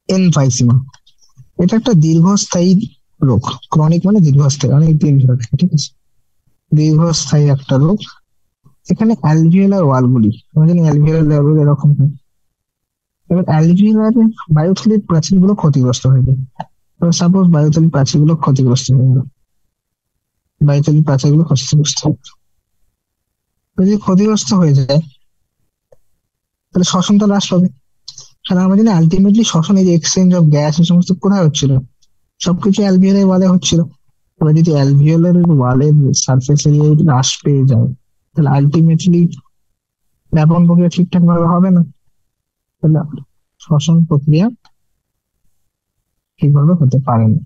এনফাইসিমা, এটা একটা দীর্ঘস্থায়ী রোগ। ক্রনিক মানে দীর্ঘস্থায়ী, অনেক দিন ধরে থাকে, ঠিক আছে? দীর্ঘস্থায়ী একটা রোগ। এখানে অ্যালভিওলার ওয়ালগুলি, আমরা জানি অ্যালভিওলার ওয়ালগুলি এরকম হয়। এবার অ্যালভিওলার বায়ুথলির প্রাচীরগুলো ক্ষতিগ্রস্ত হয়ে যায়। সাপোজ বায়ুথলির প্রাচীরগুলো ক্ষতিগ্রস্ত হয়ে গেল, বায়ুথলির প্রাচীরগুলো ক্ষতিগ্রস্ত হয়ে গেল। যদি ক্ষতিগ্রস্ত হয়ে যায় তাহলে শ্বসনটা হ্রাস পাবে। কারণ আমরা জানি আলটিমেটলি শ্বসন, এই যে এক্সচেঞ্জ অফ গ্যাস, এই সমস্ত কোথায় হচ্ছিল? সবকিছু অ্যালভিওলার ওয়ালে হচ্ছিল। এবার যদি অ্যালভিওলার ওয়ালের সারফেস এরিয়া হ্রাস পেয়ে যায়, তাহলে আলটিমেটলি ব্যাপন প্রক্রিয়া ঠিকঠাক ভাবে হবে না, তাহলে শ্বসন প্রক্রিয়া ঠিকভাবে হতে পারে না।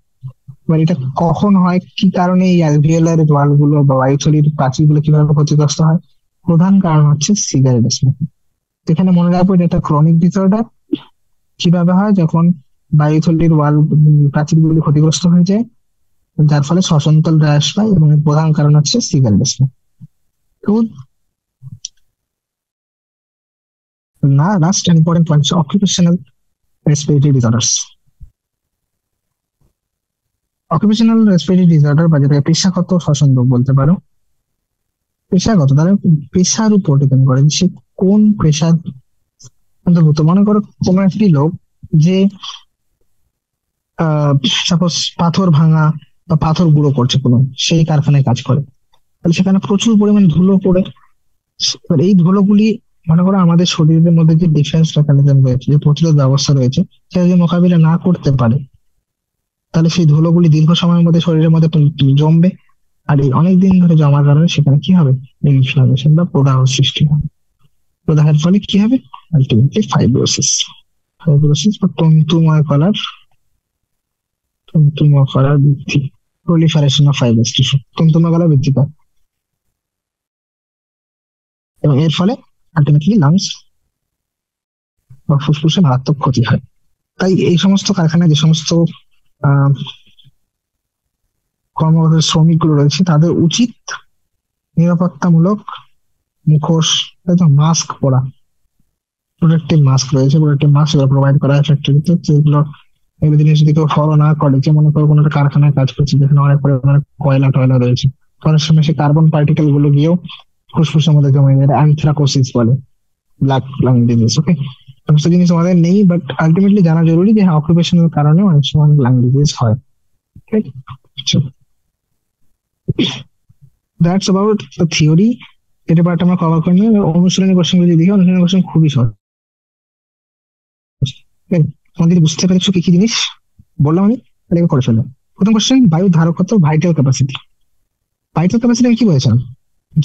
এবার এটা কখন হয়, কি কারণে এই অ্যালভিওলার ওয়াল গুলো বা বায়ুথলির প্রাচীর গুলো কিভাবে ক্ষতিগ্রস্ত হয়? প্রধান কারণ হচ্ছে সিগারেট স্মোকিং। এখানে মনে রাখবো এটা একটা ক্রনিক ডিসঅর্ডার। কিভাবে হয়? যখন বায়ুথলির ওয়াল প্রাচীর গুলি ক্ষতিগ্রস্ত হয়ে যায়, যার ফলে শ্বসনতল হ্রাস পায় এবং এর প্রধান কারণ হচ্ছে সিগারেট স্মোক। তো না, লাস্ট ইম্পর্টেন্ট পয়েন্ট হচ্ছে occupational respiratory disorders. Occupational respiratory disorder বা যেটাকে পেশাগত শ্বসন রোগ বলতে পারো। পেশাগত, তাহলে পেশার উপর ডিপেন্ড করে যে সে কোন পেশার অন্তর্ভুক্ত। মনে করো কোনো একটি লোক যে সাপোজ পাথর ভাঙা বা পাথর গুঁড়ো করছে কোনো, সেই কারখানায় কাজ করে, তাহলে সেখানে প্রচুর পরিমাণ ধুলো পড়ে। এবার এই ধুলোগুলি, মনে করো আমাদের শরীরের মধ্যে যে ডিফেন্স মেকানিজম রয়েছে, যে প্রতিরোধ ব্যবস্থা রয়েছে, সেটা যদি মোকাবিলা না করতে পারে, তাহলে সেই ধুলোগুলি দীর্ঘ সময়ের মধ্যে শরীরের মধ্যে জমবে। আর এই অনেকদিন ধরে জমার কারণে সেখানে কি হবে? ইনফ্লামেশন বা প্রদাহ সৃষ্টি হবে। প্রদাহের ফলে কি হবে? Ultimately fibrosis. ফাইব্রোসিস বা তন্তুময় কলার বৃদ্ধি, প্রলিফারেশন অফ ফাইব্রাস টিস্যু, তন্তুময় কলা বৃদ্ধি পায় এবং এর ফলে আলটিমেটলি লাংস বা ফুসফুসে মারাত্মক ক্ষতি হয়। তাই এই সমস্ত কারখানায় যে সমস্ত আহ কর্মরত শ্রমিকগুলো রয়েছে, তাদের উচিত নিরাপত্তামূলক মুখোশ, মাস্ক পরা, প্রোটেক্টিভ মাস্ক রয়েছে, প্রোটেক্টিভ মাস্ক প্রোভাইড করা হয় ফ্যাক্টরিতে। যেগুলো, এগুলো জিনিস যদি কেউ ফলো না করে, যে মনে করো কোনো একটা কারখানায় কাজ করছে যেখানে অনেক পরিমাণে কয়লা টয়লা রয়েছে, অনেক সময় সে কার্বন পার্টিকেল গুলো গিয়েও ফুসফুসের মধ্যে জমে যায়, অ্যানথ্রাকোসিস বলে, ব্ল্যাক লাং ডিজিজ। ওকে, সমস্ত জিনিস আমাদের নেই, বাট আলটিমেটলি জানা জরুরি যে অকুপেশনাল কারণে অনেক সময় লাং ডিজিজ হয়। That's about the theory. এটা পার্ট আমরা কভার করে নিই। অনুশীলনী কোশ্চেন যদি দেখি, অনুশীলনী কোশ্চেন খুবই সহজ। তোমাদের বুঝতে পেরেছো কি কি জিনিস বললাম আমি? তাহলে করে ফেলো। প্রথম কোশ্চেন, বায়ু ধারকত্ব, ভাইটাল ক্যাপাসিটি। ভাইটাল ক্যাপাসিটি আমি কি বলেছিলাম?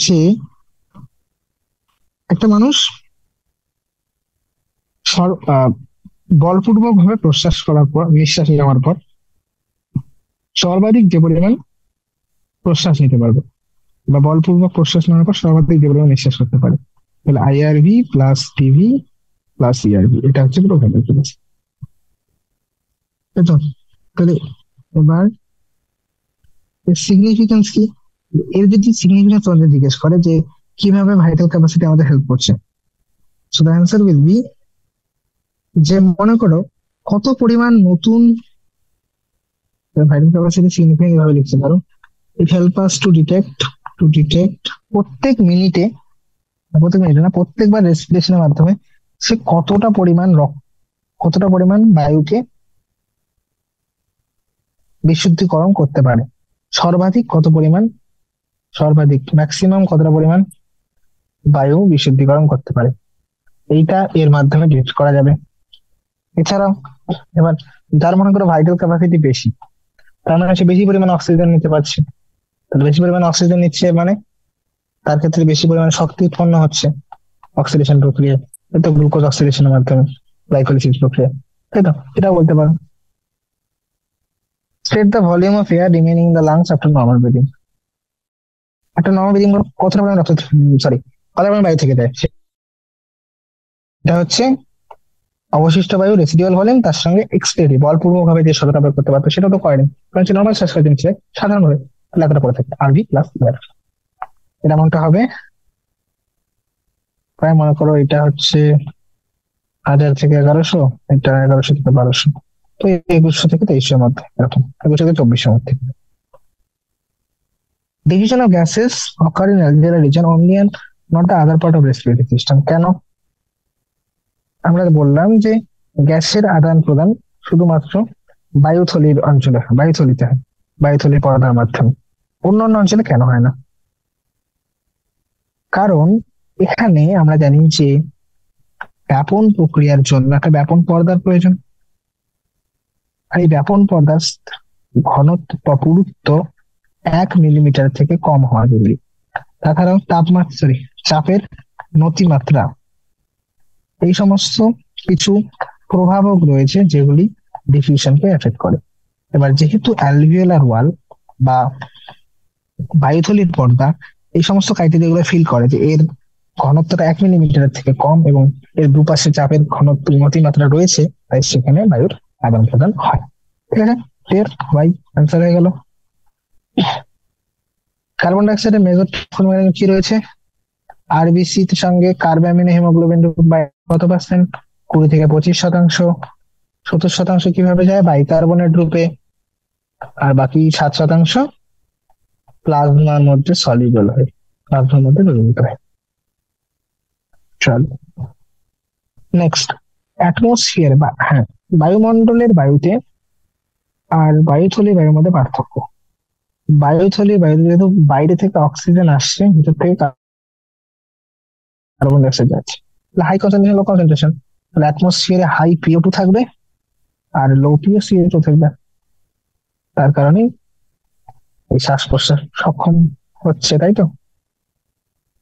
যে একটা মানুষ বলপূর্বক ভাবে প্রশ্বাস করার পর, নিঃশ্বাস নেওয়ার পর সর্বাধিক যে পরিমাণ প্রশ্বাস নিতে পারবে, বা বলপূর্বক প্রশ্বাস নেওয়ার পর সর্বাধিক যে পরিমাণ নিঃশ্বাস করতে পারে, তাহলে আইআরভি প্লাস পিভি প্লাস ইআরভি, এটা হচ্ছে পুরো ভাইটাল ক্যাপাসিটি, তাই তো? তাহলে এবার এর সিগনিফিকেন্স কি? এর যদি সিগনিফিকেন্স তোমাদের জিজ্ঞেস করে যে কিভাবে ভাইটাল ক্যাপাসিটি আমাদের হেল্প করছে, so the answer will be যে মনে করো কত পরিমাণ নতুন ভাইটাল ক্যাপাসিটি সিগনিফিকেন্ট ভাবে লিখতে পারো। It help us to detect প্রত্যেক মিনিটে না, প্রত্যেকবার রেসপিরেশনের মাধ্যমে সে কতটা পরিমাণ বায়ুকে বিশুদ্ধিকরণ করতে পারে, সর্বাধিক কত পরিমাণ, সর্বাধিক ম্যাক্সিমাম কতটা পরিমাণ বায়ু বিশুদ্ধিকরণ করতে পারে, এইটা এর মাধ্যমে ডিটেক্ট করা যাবে। এছাড়াও এবার যার মনে করো ভাইটাল ক্যাপাসিটি বেশি, তার মানে সে বেশি পরিমাণ অক্সিজেন নিতে পারছে, তাহলে বেশি পরিমাণ অক্সিজেন নিচ্ছে মানে তার ক্ষেত্রে বেশি পরিমাণ শক্তি উৎপন্ন হচ্ছে অক্সিডেশন প্রক্রিয়া, তাই তো, গ্লুকোজ অক্সিডেশনের মাধ্যমে, গ্লাইকোলিসিস প্রক্রিয়া, তাই তো? এটাও বলতে পারো। State the volume of air remaining in the lungs after normal breathing. একটা নর্মাল ব্রিদিং কতটা পরিমাণ সরি কতটা পরিমাণ বায়ু থেকে যায়, এটা হচ্ছে অবশিষ্ট বায়ু, রেসিডুয়াল ভলিউম, তার সঙ্গে এক্সপিরেটিভ বলপূর্বক ভাবে যে শতটা বের করতে পারতো সেটা তো করেনি, কারণ সে নর্মাল শ্বাস নিচ্ছে সাধারণভাবে, তাহলে এতটা পড়ে থাকে আরবি প্লাস এটা এমনটা হবে প্রায়, মনে করো এটা হচ্ছে 1000 থেকে 1100, এটা 1100 থেকে 1200, তো 2100 থেকে 2300 মধ্যে, এরকম 2100 থেকে 2400 মধ্যে। Division of gases occur in alveolar reason only and not the other part of respiratory system. কেন? আমরা বললাম যে গ্যাসের আদান প্রদান শুধুমাত্র বায়ুথলির অঞ্চলে হয়, বায়ুথলিতে হয়, বায়ুথলির পর্দার মাধ্যমে, অন্য অন্য অঞ্চলে কেন হয় না? কারণ এখানে আমরা জানি যে ব্যাপন প্রক্রিয়ার জন্য একটা ব্যাপন পর্দার প্রয়োজন, আর এই ব্যাপন পর্দার ঘনত্ব বা পুরুত্ব 1 মিলিমিটার থেকে কম হওয়া জরুরি। তাছাড়াও চাপের নতিমাত্রা, এই সমস্ত কিছু প্রভাবক রয়েছে যেগুলি ডিফিউশনকে এফেক্ট করে। এবার যেহেতু অ্যালভিওলার ওয়াল বা বায়ুথলির পর্দা এই সমস্ত ক্রাইটেরিয়া গুলো ফিল করে যে এর ঘনত্বটা 1 মিলিমিটারের থেকে কম এবং এর দুপাশে চাপের ঘনত্ব নতিমাত্রা রয়েছে, তাই সেখানে বায়ুর আদান প্রদান হয়। ঠিক আছে, ক্লিয়ার? বাই, অ্যান্সার হয়ে গেল। কার্বন ডাইঅক্সাইডের মেজর কি রয়েছে? আরবিসি সঙ্গে কার্বামিন হিমোগ্লোবিন কত পার্সেন্ট? 20 থেকে 25%। 70% কিভাবে যায়? বাইকার্বনেট রূপে, আর বাকি 7% প্লাজমার মধ্যে সলিবল হয়, প্লাজমার মধ্যে দ্রবীভূত হয়। চল নেক্সট, অ্যাটমসফিয়ার বা হ্যাঁ, বায়ুমণ্ডলের বায়ুতে আর বায়ুথলির বায়ুর মধ্যে পার্থক্য। বায়ুথলির বায়ুতে যেহেতু বাইরে থেকে অক্সিজেন আসছে, ভিতর থেকে কার্বন ডাইঅক্সাইড যাচ্ছে, হাই কনসেন্ট্রেশন লো কনসেন্ট্রেশন, তাহলে অ্যাটমসফিয়ারে হাই পিও2 থাকবে আর লো পিও সিও2 থাকবে, তার কারণেই এই শ্বাস প্রশ্বাস সক্ষম হচ্ছে, তাই তো?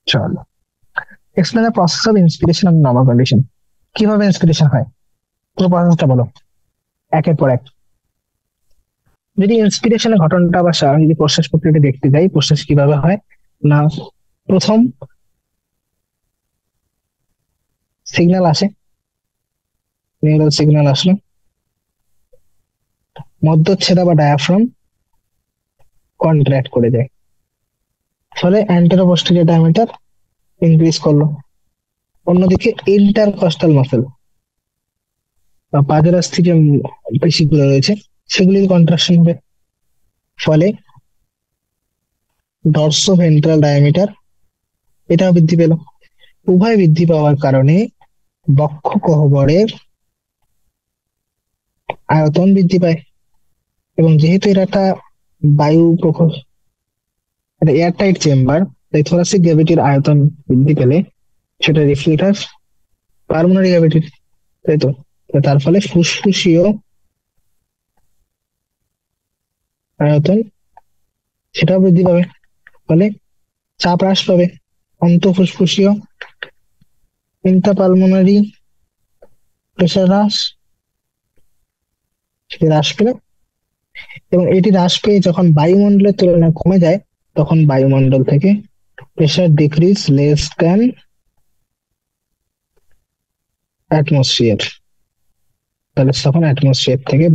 চলো, explain the process of inspiration of normal condition. কিভাবে ইন্সপিরেশন হয় পুরো প্রসেসটা বলো একের পর এক। যদি ইন্সপিরেশনের ঘটনাটা বা যদি প্রশ্বাস প্রক্রিয়াটা দেখতে যাই, প্রশ্বাস কিভাবে হয় না, প্রথম সিগন্যাল আসে, নিউরাল সিগন্যাল আসলো, মধ্যচ্ছেদা বা ডায়াফ্রাম কন্ট্রাক্ট করে যায়, ফলে অ্যান্টেরোপোস্টেরিয়র ডায়ামিটার ইনক্রিজ করলো। অন্যদিকে ইন্টারকস্টাল মাসেল বা পাজরাস্থি যে পেশিগুলো রয়েছে সেগুলির কন্ট্রাকশন হবে, ফলে ডর্সোভেন্ট্রাল ডায়ামিটার এটাও বৃদ্ধি পেল। উভয় বৃদ্ধি পাওয়ার কারণে বক্ষ গহ্বরের আয়তন বৃদ্ধি পায়, এবং যেহেতু এটা একটা বায়ু প্রকোষ্ঠ, এটা এয়ারটাইট চেম্বার, তাই থোরাসিক ক্যাভিটির আয়তন বৃদ্ধি পেলে সেটা রিফ্লেক্ট হয় পালমোনারি ক্যাভিটির, তাই তো? তো তার ফলে ফুসফুসীয় আয়তন সেটাও বৃদ্ধি পাবে, ফলে চাপ হ্রাস পাবে, অন্তঃফুসফুসীয় ইন্ট্রাপালমোনারি প্রেসার সেটি হ্রাস পেলে, এবং এটি হ্রাস পেয়ে যখন বায়ুমণ্ডলের তুলনায় কমে যায় তখন বায়ুমণ্ডল থেকে pressure decrease less than atmosphere. তাহলে তখন অ্যাটমসফিয়ার থেকে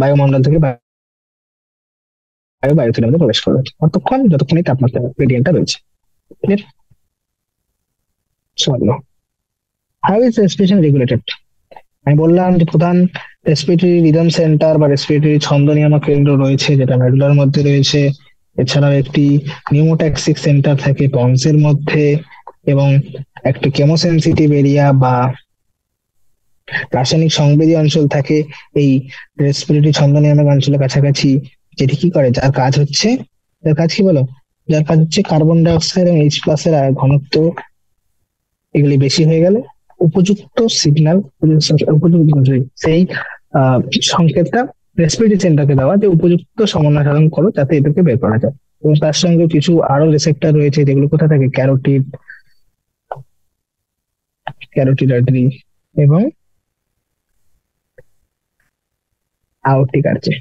বায়ুমণ্ডল থেকে বায়ুথলির মধ্যে প্রবেশ করবে যতক্ষণ এই তাপমাত্রা গ্রেডিয়েন্টটা রয়েছে। Clear? চলো, হাউ ইজ রেসপিরেশন রেগুলেটেড? আমি বললাম যে প্রধান রেসপিরেটরি রিদম সেন্টার বা রেসপিরেটরি ছন্দ নিয়ামক কেন্দ্র রয়েছে, যেটা মেডুলার মধ্যে রয়েছে। এছাড়াও একটি নিউমোট্যাক্সিক সেন্টার থাকে পন্সের মধ্যে, এবং একটি কেমোসেনসিটিভ এরিয়া বা রাসায়নিক সংবেদী অঞ্চল থাকে এই রেসপিরেটরি ছন্দ নিয়ামক অঞ্চলের কাছাকাছি, যেটি কি করে, যার কাজ হচ্ছে, যার কাজ কি বলো, যার কাজ হচ্ছে কার্বন ডাই অক্সাইড এবং H+ এর ঘনত্ব এগুলি বেশি হয়ে গেলে উপযুক্ত সিগন্যাল, উপযুক্ত সেই আহ, সংকেতটা রেসপিরেটরি সেন্টারকে দেওয়া, যে উপযুক্ত সমন্বয় সাধন করো যাতে এদেরকে বের করা যায়। এবং তার সঙ্গে কিছু আরো রিসেপ্টর রয়েছে, যেগুলো কোথা থেকে, ক্যারোটিড আর্টারি এবং আওর্টিক আর্চে।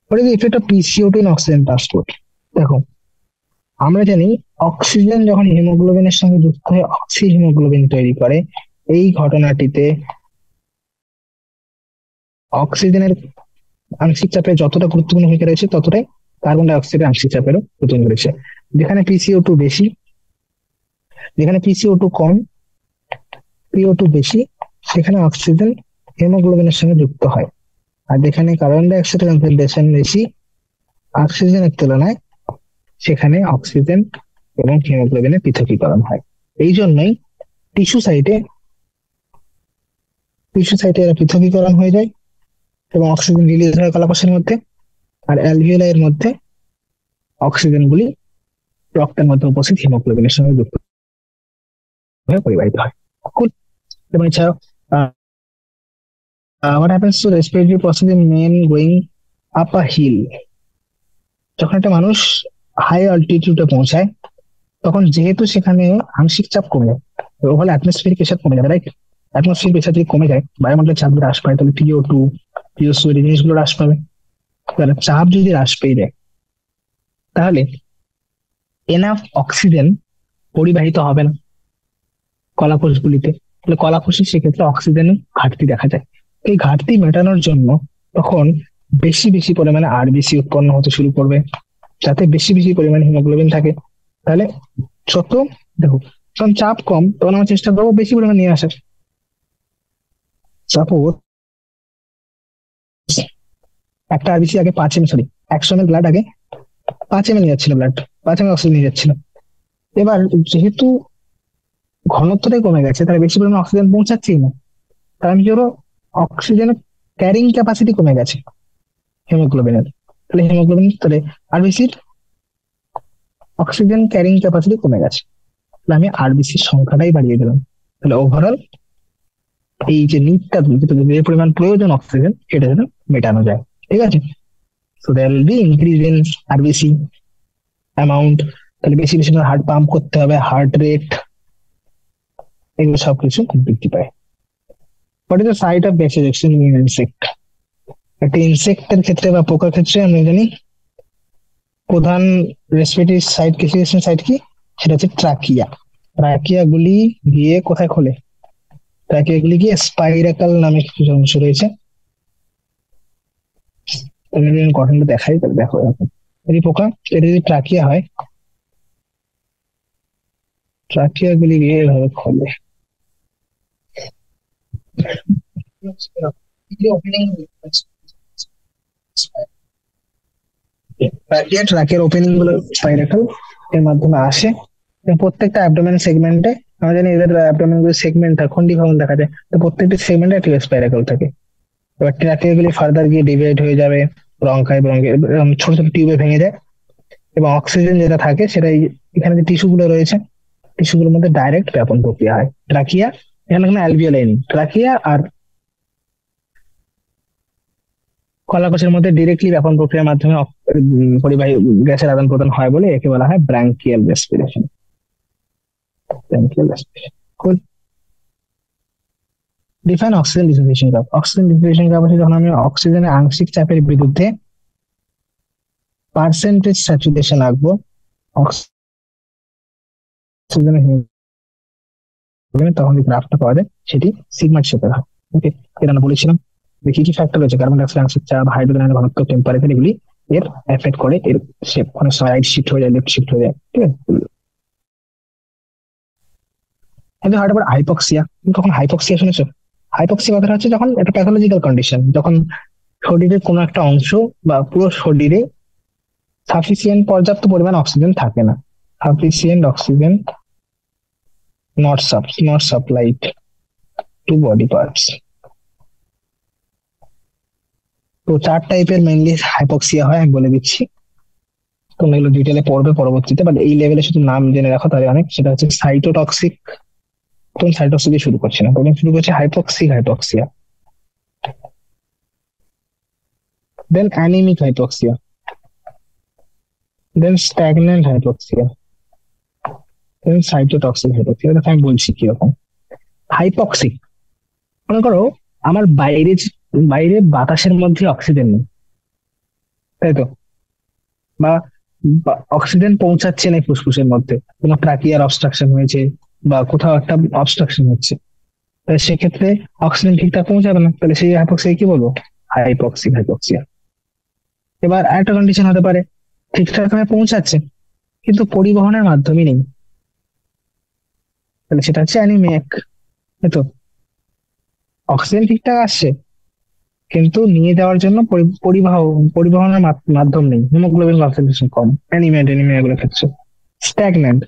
What is the effect of PCO2 in oxygen transport? দেখো, আমরা জানি অক্সিজেন যখন হিমোগ্লোবিনের সঙ্গে যুক্ত হয়ে অক্সি হিমোগ্লোবিন তৈরি করে, এই ঘটনাটিতে অক্সিজেনের আংশিক চাপে যতটা গুরুত্বপূর্ণ ভূমিকা রয়েছে, ততটাই কার্বন ডাই অক্সাইডের আংশিক চাপেরও গুরুত্বপূর্ণ রয়েছে। যেখানে পিসিও টু বেশি, যেখানে পিসিও টু কম, পিও2 বেশি, সেখানে অক্সিজেন হিমোগ্লোবিনের সঙ্গে যুক্ত হয়। আর যেখানে কার্বন ডাই অক্সাইডের কনসেন্ট্রেশন বেশি অক্সিজেনের তুলনায়, সেখানে অক্সিজেন এবং হিমোগ্লোবিনের পৃথকীকরণ হয়। এই জন্যই টিস্যু সাইটে এরা পৃথকীকরণ হয়ে যায় এবং অক্সিজেন রিলিজ হয় কলাকোষের মধ্যে, আর অ্যালভিওলাই এর মধ্যে অক্সিজেন গুলি রক্তের মধ্যে উপস্থিত হিমোগ্লোবিনের সঙ্গে যুক্ত হয়ে পরিবাহিত হয়। Cool. এবং এছাড়াও what happens to respiratory process in men going up a hill? যখন একটা মানুষ হাই অল্টিটিউডে পৌঁছায়, তখন যেহেতু সেখানে আংশিক চাপ কমে যায়, ওভারঅল অ্যাটমসফিয়ারিক প্রেশার কমে যাবে, রাইট? অ্যাটমসফিয়ারিক প্রেশার যদি কমে যায়, বায়ুমণ্ডলের চাপ যদি হ্রাস পায়, তাহলে পিও2 এই জিনিসগুলো হ্রাস পাবে। তাহলে চাপ যদি হ্রাস পেয়ে যায়, তাহলে এনাফ অক্সিজেন পরিবাহিত হবে না কলাকোষগুলিতে। তাহলে কলাকোষে সেক্ষেত্রে অক্সিজেনের ঘাটতি দেখা যায়। এই ঘাটতি মেটানোর জন্য তখন বেশি বেশি পরিমাণে আরবিসি উৎপন্ন হতে শুরু করবে, যাতে বেশি বেশি পরিমাণে হিমোগ্লোবিন থাকে। তাহলে যত, দেখো, যখন চাপ কম তখন আমরা চেষ্টা করবো বেশি পরিমাণে নিয়ে আসার। সাপোজ একটা আরবিসি আগে 5 ml, সরি, 100 ml ব্লাড আগে 5 ml নিয়ে যাচ্ছিল, ব্লাড 5 ml অক্সিজেন নিয়ে যাচ্ছিল। এবার যেহেতু ঘনত্বটাই কমে গেছে, তাহলে বেশি পরিমাণে অক্সিজেন পৌঁছাচ্ছেই না। তার আমি কি করবো, অক্সিজেনের ক্যারিং ক্যাপাসিটি কমে গেছে হিমোগ্লোবিনের। তাহলে আরবিসির অক্সিজেন ক্যারিং ক্যাপাসিটি কমে গেছে, তাহলে আমি আরবিসির সংখ্যাটাই বাড়িয়ে দিলাম। তাহলে ওভারঅল এই যে নিটটা, যে পরিমাণ প্রয়োজন অক্সিজেন, সেটা যেন মেটানো যায়। ঠিক আছে? So there will be increase in RBC amount. তাহলে বেশি বেশি হার্ট পাম্প করতে হবে, হার্ট রেট, এগুলো সবকিছু বৃদ্ধি পায়। What is the site of vasoduction in insect? একটা ইনসেক্টের ক্ষেত্রে বা পোকার ক্ষেত্রে আমরা জানি প্রধান রেসপিরেটরি সাইট, ক্যাসিফিকেশন সাইট কি, সেটা হচ্ছে ট্রাকিয়া। ট্রাকিয়া গুলি গিয়ে কোথায় খোলে? ট্রাকিয়া গুলি গিয়ে স্পাইরাকাল নামে কিছু অংশ রয়েছে, গঠনটা দেখাই, তাহলে দেখো এরকম। এই পোকা, এটা যদি ট্রাকিয়া হয়, ট্রাকিয়া গুলি গিয়ে এভাবে খোলে। ট্রাকের ওপেনিং গুলো স্পাইরাকাল এর মাধ্যমে আসে, এবং প্রত্যেকটা অ্যাবডোমেন সেগমেন্টে, আমরা জানি এদের অ্যাবডোমেন গুলো সেগমেন্ট থাকে, খন্ডি ভবন দেখা যায়, তো প্রত্যেকটি সেগমেন্টে একটি স্পাইরাকাল থাকে। এবার ট্রাকিয়া গুলি ফার্দার গিয়ে ডিভাইড হয়ে যাবে ব্রঙ্কাই ছোট ছোট টিউবে ভেঙে যায়, এবং অক্সিজেন যেটা থাকে সেটা এখানে যে টিস্যু গুলো রয়েছে, টিস্যু গুলোর মধ্যে ডাইরেক্ট ব্যাপন প্রক্রিয়া হয়। ট্রাকিয়া, এখানে কোনো অ্যালভিওলাই নেই, ট্রাকিয়া আর কলাকোষের মধ্যে ডিরেক্টলি ব্যাপন প্রক্রিয়ার মাধ্যমে পরিবাহী গ্যাসের আদান প্রদান হয় বলে একে বলা হয় branchial respiration. Branchial respiration. Define oxygen dissociation curve. Oxygen dissociation curve হচ্ছে যখন আমি অক্সিজেনের আংশিক চাপের বিরুদ্ধে পার্সেন্টেজ স্যাচুরেশন আঁকবো, অক্সিজেনের তখন যে গ্রাফটা পাওয়া যায় সেটি সিগমার শেপের হয়। ওকে, এটা আমরা বলেছিলাম যে কি কি ফ্যাক্টর রয়েছে, কার্বন ডাইঅক্সাইড আংশিক চাপ, হাইড্রোজেনের ঘনত্ব, টেম্পারেচার, এগুলি এর এফেক্ট করে এর শেপ। অনেক সময় রাইট শিফট হয়ে যায়, লেফট শিফট হয়ে যায়, ঠিক আছে। কিন্তু হঠাৎ করে হাইপক্সিয়া, তুমি কখন হাইপক্সিয়া শুনেছো? হাইপক্সিয়া কথাটা হচ্ছে যখন একটা প্যাথোলজিক্যাল কন্ডিশন, যখন শরীরের কোনো একটা অংশ বা পুরো শরীরে সাফিসিয়েন্ট পর্যাপ্ত পরিমাণ অক্সিজেন থাকে না। Sufficient oxygen not supplied two body parts. তো 4 টাইপের মেইনলি হাইপক্সিয়া হয়, আমি বলে দিচ্ছি। তোমরা এগুলো ডিটেলে পড়বে পরবর্তীতে, বাট এই লেভেলে শুধু নাম জেনে রাখো তাহলে অনেক। সেটা হচ্ছে সাইটোটক্সিক, প্রথম সাইটোটক্সিক দিয়ে শুরু করছি না, প্রথম শুরু করছে হাইপক্সিয়া, দেন অ্যানিমিক হাইপক্সিয়া, দেন স্ট্যাগন্যান্ট হাইপক্সিয়া, দেন সাইটোটক্সিক হাইপক্সিয়া। এটা আমি বলছি কিরকম। হাইপক্সিক, মনে করো আমার বাইরে বাতাসের মধ্যে অক্সিজেন নেই, তাই তো, বা অক্সিজেন পৌঁছাচ্ছে না ফুসফুসের মধ্যে, কোনো ট্রাকিয়ার অবস্ট্রাকশন হয়েছে বা কোথাও একটা অবস্ট্রাকশন হচ্ছে, তাহলে সেক্ষেত্রে অক্সিজেন ঠিকঠাক পৌঁছাবে না, তাহলে সেই হাইপক্সিয়া কি বলবো? হাইপক্সিয়া। এবার আরেকটা কন্ডিশন হতে পারে ঠিকঠাক ভাবে পৌঁছাচ্ছে কিন্তু পরিবহনের মাধ্যমে নেই, তাহলে সেটা হচ্ছে অ্যানিমিক। তাই তো, অক্সিজেন ঠিকঠাক আসছে কিন্তু নিয়ে যাওয়ার জন্য পরিবহনের মাধ্যম নেই, হিমোগ্লোবিন কনসেন্ট্রেশন কম, অ্যানিমিয়া এগুলো ক্ষেত্রে। স্ট্যাগন্যান্ট,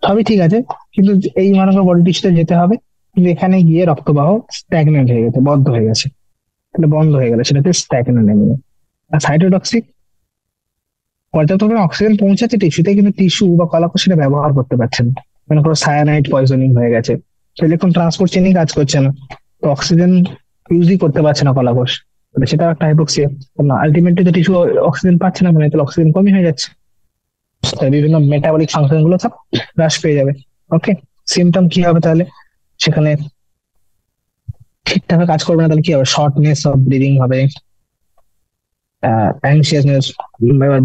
সবই ঠিক আছে কিন্তু এই মানুষের বডি টিস্যুতে যেতে হবে, কিন্তু এখানে গিয়ে রক্তবাহ স্ট্যাগন্যান্ট হয়ে গেছে, বদ্ধ হয়ে গেছে, তাহলে বন্ধ হয়ে গেলে সেটাতে স্ট্যাগন্যান্ট অ্যানিমিয়া। আর সাইটোটক্সিক, পর্যাপ্ত পরিমাণে অক্সিজেন পৌঁছাচ্ছে টিস্যুতে কিন্তু টিস্যু বা কলাকোষ সেটা ব্যবহার করতে পারছে না। মনে করো সায়ানাইড পয়জনিং হয়ে গেছে, তো ইলেকট্রন ট্রান্সপোর্ট চেনই কাজ করছে না, তো অক্সিজেন ইউজই করতে পারছে না কলাকোষ, তাহলে সেটা একটা হাইপোক্সিয়া। না, আলটিমেটলি তো টিস্যু অক্সিজেন পাচ্ছে না, মানে তাহলে অক্সিজেন কমই হয়ে যাচ্ছে, তাই বিভিন্ন মেটাবলিক ফাংশন গুলো সব হ্রাস পেয়ে যাবে। ওকে, সিমটম কি হবে তাহলে? সেখানে ঠিকঠাক কাজ করবে না, তাহলে কি হবে? শর্টনেস অফ ব্রিদিং হবে, অ্যাংসিয়াসনেস,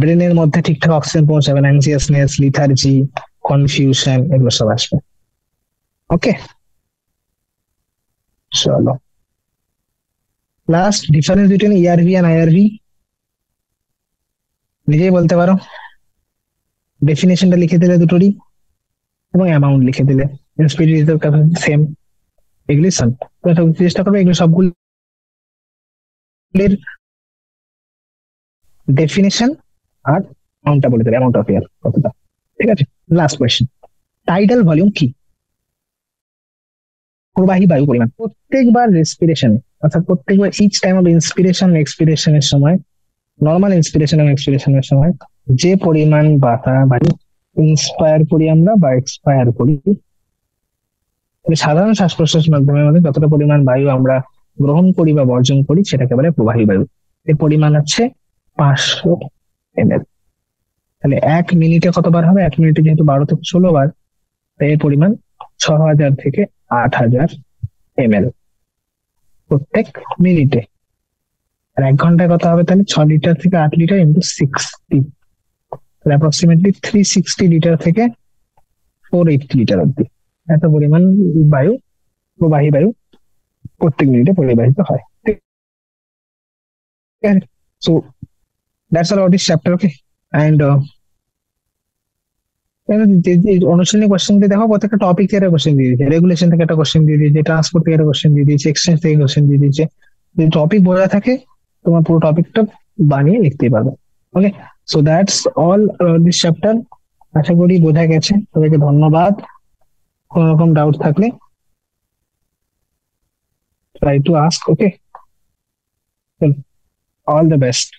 ব্রেনের মধ্যে ঠিকঠাক অক্সিজেন পৌঁছাবে না, অ্যাংসিয়াসনেস, লিথার্জি, কনফিউশন, এগুলো সব আসবে। ওকে, চলো last difference between ERV and IRV নিজেই বলতে পারো, ডেফিনেশনটা লিখে দিলে দুটোরই এবং অ্যামাউন্ট লিখে দিলে, স্পিড সেম, এগুলি সব চেষ্টা করবে এগুলো সবগুলির ডেফিনেশন আর অ্যামাউন্টটা বলে দেবে, অ্যামাউন্ট অফ এয়ার কতটা। ঠিক আছে, লাস্ট কোয়েশ্চেন, টাইডাল ভলিউম কি? প্রবাহী বায়ু পরিমাণ প্রত্যেকবার রেসপিরেশনে, অর্থাৎ প্রত্যেকবার ইচ টাইম অফ ইন্সপিরেশন এক্সপিরেশনের সময়, নর্মাল ইন্সপিরেশন এবং এক্সপিরেশনের সময় যে পরিমাণ বায়ু ইন্সপায়ার করি আমরা বা এক্সপায়ার করি, সাধারণ শ্বাস প্রশ্বাসের মাধ্যমে মধ্যে যতটা পরিমাণ বায়ু আমরা গ্রহণ করি বা বর্জন করি সেটাকে বলে প্রবাহী বায়ু। এর পরিমাণ হচ্ছে 500 ml। তাহলে 1 মিনিটে কতবার হবে? 1 মিনিটে যেহেতু 12 থেকে 16 বার, তাই এর পরিমাণ 6000 থেকে 8000 ml প্রত্যেক মিনিটে। আর 1 ঘন্টায় কত হবে? তাহলে 6 লিটার থেকে 8 লিটার ইন্টু 60, তাহলে অ্যাপ্রক্সিমেটলি 360 লিটার থেকে 480 লিটার অব্দি এত পরিমাণ বায়ু, প্রবাহী বায়ু প্রত্যেক মিনিটে পরিবাহিত হয়। ঠিক আছে, so that's all of this chapter. Okay, and অনুশীলনী কোশ্চেন দিয়ে দেখো, প্রত্যেকটা টপিক থেকে কোশ্চেন দিয়ে দিয়েছে, রেগুলেশন থেকে একটা কোশ্চেন দিয়ে দিয়েছে, ট্রান্সপোর্ট থেকে একটা কোশ্চেন দিয়ে দিয়েছে, এক্সচেঞ্জ থেকে কোশ্চেন দিয়ে দিয়েছে। যদি টপিক বোঝা থাকে তোমার পুরো টপিকটা বানিয়ে লিখতেই পারবে। Okay, so that's all this chapter. আশা করি বোঝা গেছে, সবাইকে ধন্যবাদ। কোনো রকম ডাউট থাকলে try to ask. Okay, all the best.